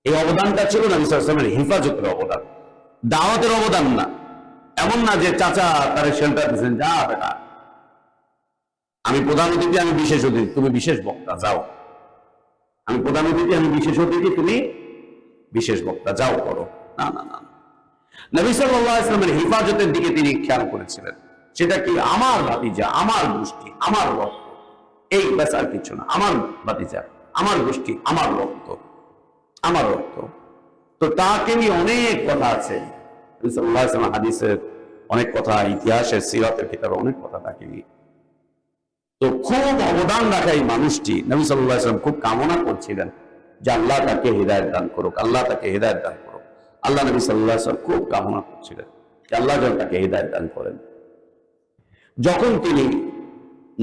[SPEAKER 2] এই অবদানটা ছিল নবী সাল্লাল্লাহু আলাইহি ওয়াসাল্লামের হেফাজতের অবদান, দাওয়াতের অবদান না। এমন না যে চাচা তারে শেল্টার দিয়েছেন, যা বেটা আমি প্রধান অতিথি, আমি বিশেষ অতিথি, তুমি বিশেষ বক্তা, যাও। আমি প্রধান অতিথি, আমি বিশেষ অতিথি, তুমি বিশেষ বক্তা, যাও করো। না না না, নবী সাল্লাল্লাহু আলাইহি ওয়াসাল্লামের হেফাজতের দিকে তিনি খেয়াল করেছিলেন। সেটা কি? আমার ভাতিজা, আমার গোষ্ঠী, আমার রক্ত, এই ব্যাস, আর কিছু না। আমার ভাতিজা, আমার গোষ্ঠী, আমার রক্ত, আমার রক্ত। তো তাকে নিয়ে অনেক কথা আছে, নবী সাল্লাল্লাহু আলাইহি ওয়াসাল্লাম হাদিসের অনেক কথা, ইতিহাসের সিরাতের কিতাবে অনেক কথা তাকে নিয়ে। তো খুব অবদান রাখা এই মানুষটি নবী সাল্লাল্লাহু আলাইহি ওয়াসাল্লাম খুব কামনা করছিলেন যে আল্লাহ তাকে হিদায়াত দান করুক, আল্লাহ তাকে হিদায়াত দান করুক। আল্লাহ নবী সাল্লাল্লাহু আলাইহি ওয়াসাল্লাম খুব কামনা করছিলেন যে আল্লাহ যেন তাকে হিদায়াত দান করেন। যখন তিনি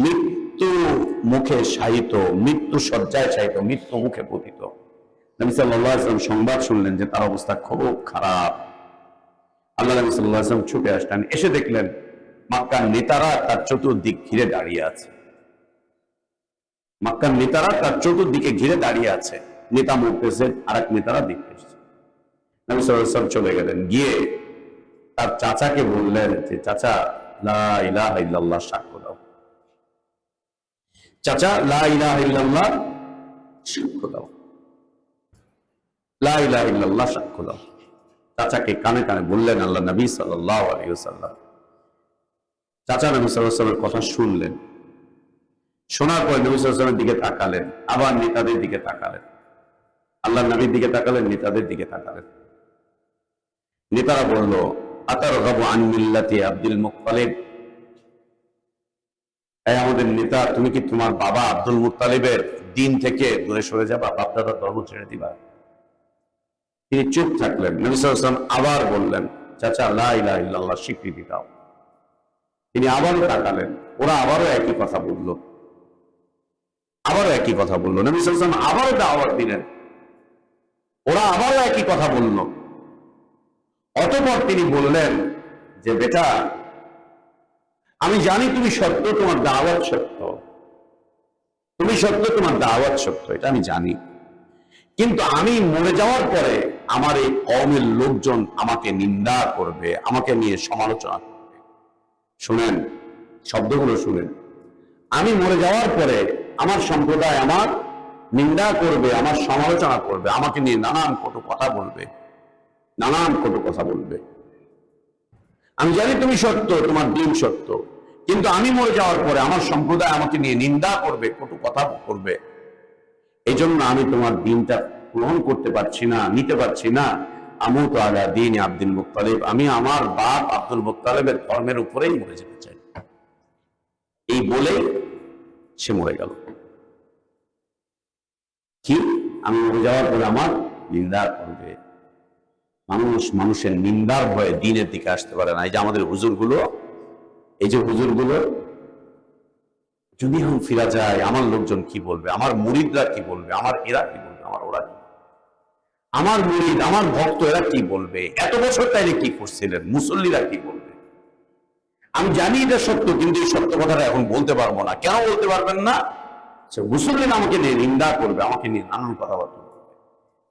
[SPEAKER 2] মৃত্যু মুখে শায়িত, মৃত্যু শয্যায় শায়িত, মৃত্যু মুখে পতিত, নবী সাল্লাল্লাহু আলাইহি ওয়াসাল্লাম সংবাদ শুনলেন যে তার অবস্থা খুব খারাপ। আল্লাহ নবী সাল্লাল্লাহু আলাইহি ওয়াসাল্লাম ছুটে আসলেন, এসে দেখলেন মক্কার নেতারা তার চতুর্দিক ঘিরে দাঁড়িয়ে আছে। মক্কার নেতারা তার চতুর্দিকে ঘিরে দাঁড়িয়ে আছে। নেতা মরতেছে, আর এক নেতারা দেখতে এসছে। নবী সাল্লাল্লাহু আলাইহি ওয়াসাল্লাম চলে গেলেন, গিয়ে তার চাচাকে বললেন যে চাচা লা ইলাহা ইল্লাল্লাহ সাক্ষ্য দাও, চাচা লা ইলাহা ইল্লাল্লাহ সাক্ষ্য দাও, লা ইলাহা ইল্লাল্লাহ সাক্ষ্য দাও। চাচাকে কানে কানে বললেন আল্লাহ নবী সাল্লাল্লাহু আলাইহি ওয়াসাল্লাম। চাচা নবী সাল্লাল্লাহু আলাইহি ওয়াসাল্লামের কথা শুনলেন, শোনার পর নবী সাল্লাল্লাহু আলাইহি ওয়াসাল্লামের দিকে তাকালেন, আবার নেতাদের দিকে তাকালেন, আল্লাহ নবীর দিকে তাকালেন, নেতাদের দিকে তাকালেন। নেতারা বলল আতারগাবু আন মিল্লাতি আব্দুল মুত্তালিব, এই আমাদের নেতা, তুমি কি তোমার বাবা আব্দুল মুত্তালিবের দিন থেকে দূরে সরে যাবা, বাপদাদার ধর্ম ছেড়ে দিবা? তিনি চুপ থাকলেন। নবী সাল্লাল্লাহু আলাইহি ওয়াসাল্লাম আবার বললেন চাচা লা ইলাহা ইল্লাল্লাহ স্বীকৃতি দাও। তিনি আবারও তাকালেন, ওরা আবারও একই কথা বলল, আবারও একই কথা বলল। নবী সাল্লাল্লাহু আলাইহি ওয়াসাল্লাম আবারও দাওয়াত দিলেন, ওরা আবারও একই কথা বলল। অতঃপর তিনি বললেন যে বেটা, আমি জানি তুমি সত্য, তোমার দাওয়াত সত্য, তুমি সত্য, তোমার দাওয়াত সত্য, এটা আমি জানি, কিন্তু আমি মরে যাওয়ার পরে আমার এই কওমের লোকজন আমাকে নিন্দা করবে, আমাকে নিয়ে সমালোচনা করবে। শুনেন, শব্দগুলো শুনেন। আমি মরে যাওয়ার পরে আমার সম্প্রদায় আমার নিন্দা করবে, আমার সমালোচনা করবে, আমাকে নিয়ে নানান কটু কথা বলবে, নানান কটু কথা বলবে। আমি জানি তুমি সত্য, তোমার দিন সত্য, কিন্তু আমি মরে যাওয়ার পরে আমার সম্প্রদায় আমাকে নিয়ে নিন্দা করবে, কটু কথা করবে। এই জন্য আমি তোমার দিনটা গ্রহণ করতে পারছি না, নিতে পারছি না। আমুতু আলা দীন আব্দুল মুত্তালিব, আমি আমার বাপ আব্দুল মুত্তালিবের ধর্মের উপরেই মরে যেতে চাই। এই বলেই সে মরে গেল। কি, আমি মরে যাওয়ার পরে আমার নিন্দা করবে। মানুষ মানুষের নিন্দার ভয়ে দিনের দিকে আসতে পারে না। এই যে আমাদের হুজুরগুলো, এই যে হুজুরগুলো, যদি এখন ফিরা যায়, আমার লোকজন কি বলবে, আমার মুরিদরা কি বলবে, আমার এরা কি বলবে, আমার ওরা কি, আমার মুরিদ, আমার ভক্ত এরা কি বলবে, এত বছর তাইলে কি করছিলেন, মুসল্লিরা কি বলবে। আমি জানি এটা সত্য, কিন্তু এই সত্য কথাটা এখন বলতে পারবো না। কেন বলতে পারবেন না? মুসল্লিরা আমাকে নিয়ে নিন্দা করবে, আমাকে নিয়ে নানান কথাবার্তা বলবে,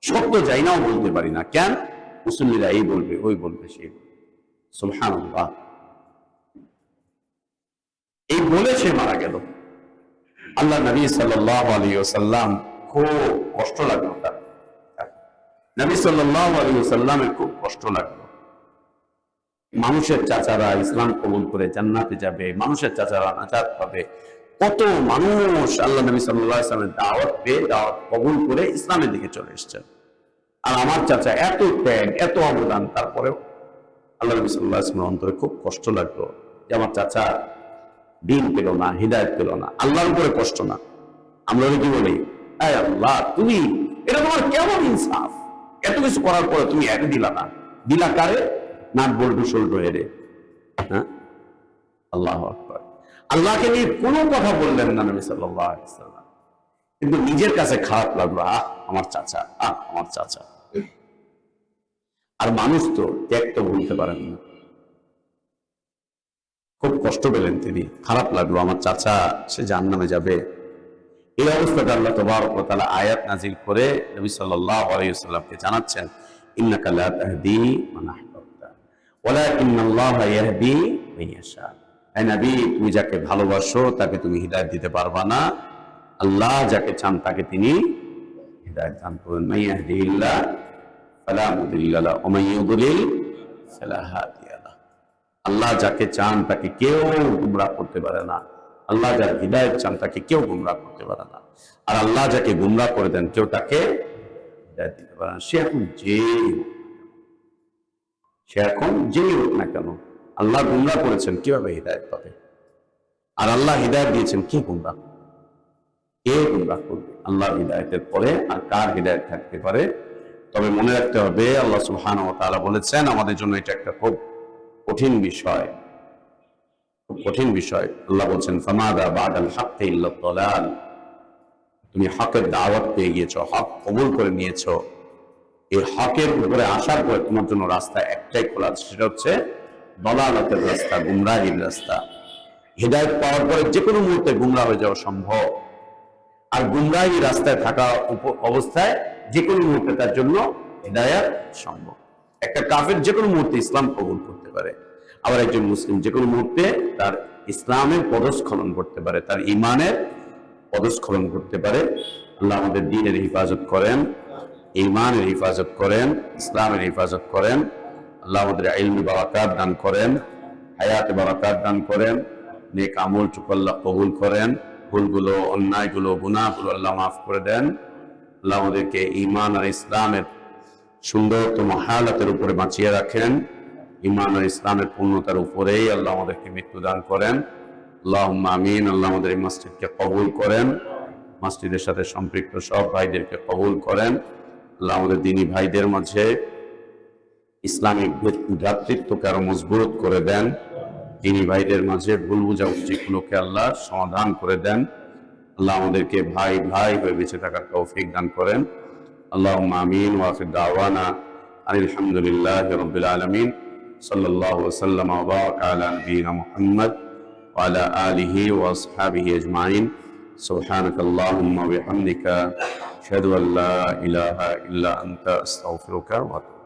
[SPEAKER 2] সত্য যাই নাও বলতে পারি না। কেন? মুসল্লিরা এই বলবে, ওই বলবে, সেই বলবে। সুবহানাল্লাহ। এই বলে সে মারা গেল। আল্লাহ নবী সাল্লাল্লাহু আলাইহি ওয়াসাল্লাম খুব কষ্ট লাগলো তার। নবী সাল্লাল্লাহু আলাইহি ওয়াসাল্লামের খুব কষ্ট লাগলো। মানুষের চাচারা ইসলাম কবুল করে জান্নাতে যাবে, মানুষের চাচারা নাজাত পাবে। কত মানুষ আল্লাহ নবী সাল্লাল্লাহু আলাইহি ওয়াসাল্লামের দাওয়াত পেয়ে, দাওয়াত কবুল করে ইসলামের দিকে চলে এসেছেন। আর আমার চাচা এত ত্যাগ, এত অবদান, তারপরেও আল্লাহ নবী সাল্লাল্লাহু আলাইহি ওয়াসাল্লামের অন্তরে খুব কষ্ট লাগলো যে আমার চাচা দিন পেল না, হিদায়াত পেল না। আল্লাহর উপরে কষ্ট না? আমরা কি বলি, আয় আল্লাহ, তুমি এটা তোমার কেমন ইনসাফ, এত কিছু করার পরে তুমি এত দিলা না, দিলা কারে? নাট বল্টু সল্টু হেরে। হ্যাঁ, আল্লাহু আকবার। আল্লাহকে নিয়ে কোনো কথা বললেন না নবী সাল্লাল্লাহু আলাইহি ওয়াসাল্লাম, কিন্তু নিজের কাছে খারাপ লাগলো, আমার চাচা, আমার চাচা। আর মানুষ তো ত্যাগ তো ভুলতে পারেন না। খুব কষ্ট পেলেন তিনি, খারাপ লাগলো, আমার চাচা সে জাহান্নামে যাবে। এই অবস্থাতে আল্লাহ তাবারক ওয়া তাআলা আয়াত নাযিল করে নবী সাল্লাল্লাহু আলাইহি ওয়াসাল্লামকে জানাচ্ছেন, ইন্নাকা লা তাহদি মান আহবাবতা ওয়ালাকিন্নাল্লাহা ইয়াহদি মান ইয়াশা। হে নবী, তুমি যাকে ভালোবাসো তাকে তুমি হিদায়াত দিতে পারবা না, আল্লাহ যাকে চান তাকে তিনি হিদায়াত দান করেন। মান ইয়াহদিহিল্লাহ ফালা মুদিল্লা লাহু ওয়া মান ইউদ্লিল ফালা হাদিয়া লাহু। আল্লাহ যাকে চান তাকে কেউ গুমরাহ করতে পারে না, আল্লাহ যার হিদায়াত চান তাকে কেউ গুমরাহ করতে পারে না। আর আল্লাহ যাকে গুমরাহ করে দেন কেউ তাকে হিদায়াত দিতে পারে না। সে এখন যেই হোক না কেন, আল্লাহ গুমরাহ করেছেন, কিভাবে হিদায়াত পাবে? আর আল্লাহ হিদায়াত দিয়েছেন, কে গুমরাহ করবে আল্লাহ হিদায়াতের পরে? আর কার হিদায়াত থাকতে পারে? তবে মনে রাখতে হবে, আল্লাহ সুবহানাহু ওয়া তাআলা বলেছেন আমাদের জন্য এটা একটা খুব কঠিন বিষয়, খুব কঠিন বিষয়। আল্লাহ বলছেন, ফামাদা বাদাল হাক্কি ইল্লা দালাল। তুমি হকের দাওয়াত পেয়ে গিয়েছো, হক কবুল করে নিয়েছো, এই হকের উপরে আসার পরে তোমার জন্য রাস্তা একটাই খোলা আছে, সেটা হচ্ছে দলালতের রাস্তা, গুমরাহির রাস্তা। হিদায়াত পাওয়ার পরে যে কোনো মুহূর্তে গুমরাহ হয়ে যাওয়া সম্ভব। আর গুমরাহি রাস্তায় থাকা অবস্থায় যে কোনো মুহূর্তে তার জন্য হিদায়াত সম্ভব। একটা কাফের যে কোনো মুহূর্তে ইসলাম কবুল করতে পারে, আবার একজন মুসলিম যে কোনো মুহূর্তে তার ইসলামের পদস্খলন করতে পারে, তার ইমানের পদস্খলন করতে পারে। আল্লাহ আমাদের দ্বীনের হেফাজত করেন, ইমানের হেফাজত করেন, ইসলামের হেফাজত করেন। আল্লাহ আমাদের ইলমে বারাকাত দান করেন, হায়াতে বারাকাত দান করেন, নেক আমল টুকু আল্লাহ কবুল করেন, ভুলগুলো, অন্যায়গুলো, গুনাহগুলো আল্লাহ মাফ করে দেন। আল্লাহ আমাদেরকে ঈমান আর ইসলামের সুন্দরতম হালাতের উপরে বাঁচিয়ে রাখেন, ঈমান আর ইসলামের পূর্ণতার উপরেই আল্লাহ আমাদেরকে মৃত্যু দান করেন। আল্লাহুম্মা আমিন। আল্লাহ আমাদের এই মসজিদকে কবুল করেন, মসজিদের সাথে সম্পৃক্ত সব ভাইদেরকে কবুল করেন। আল্লাহ আমাদের দ্বীনী ভাইদের মাঝে ইসলামিক ভ্রাতৃত্বকে আরো মজবুত করে দেন, দ্বীনী ভাইদের মাঝে ভুল বুঝাবুঝিগুলোকে আল্লাহ সমাধান করে দেন। আল্লাহ আমাদেরকে ভাই ভাই হয়ে বেঁচে থাকার তৌফিক দান করেন। আল্লাহুম্মা আমিন। ওয়া আখির দাওয়ানা আনিল হামদুলিল্লাহি রাব্বিল আলামিন। সাল্লাল্লাহু ওয়া সাল্লামা ওয়া বারাকা আলা নবিয়িনা মুহাম্মদ ওয়া আলা আলিহি ওয়া আসহাবিহি আজমাইন। সুবহানাকাল্লাহুম্মা ওয়া বিহামদিকা আশহাদু আল্লা ইলাহা ইল্লা আনতা আস্তাগফিরুকা ওয়া আতুবু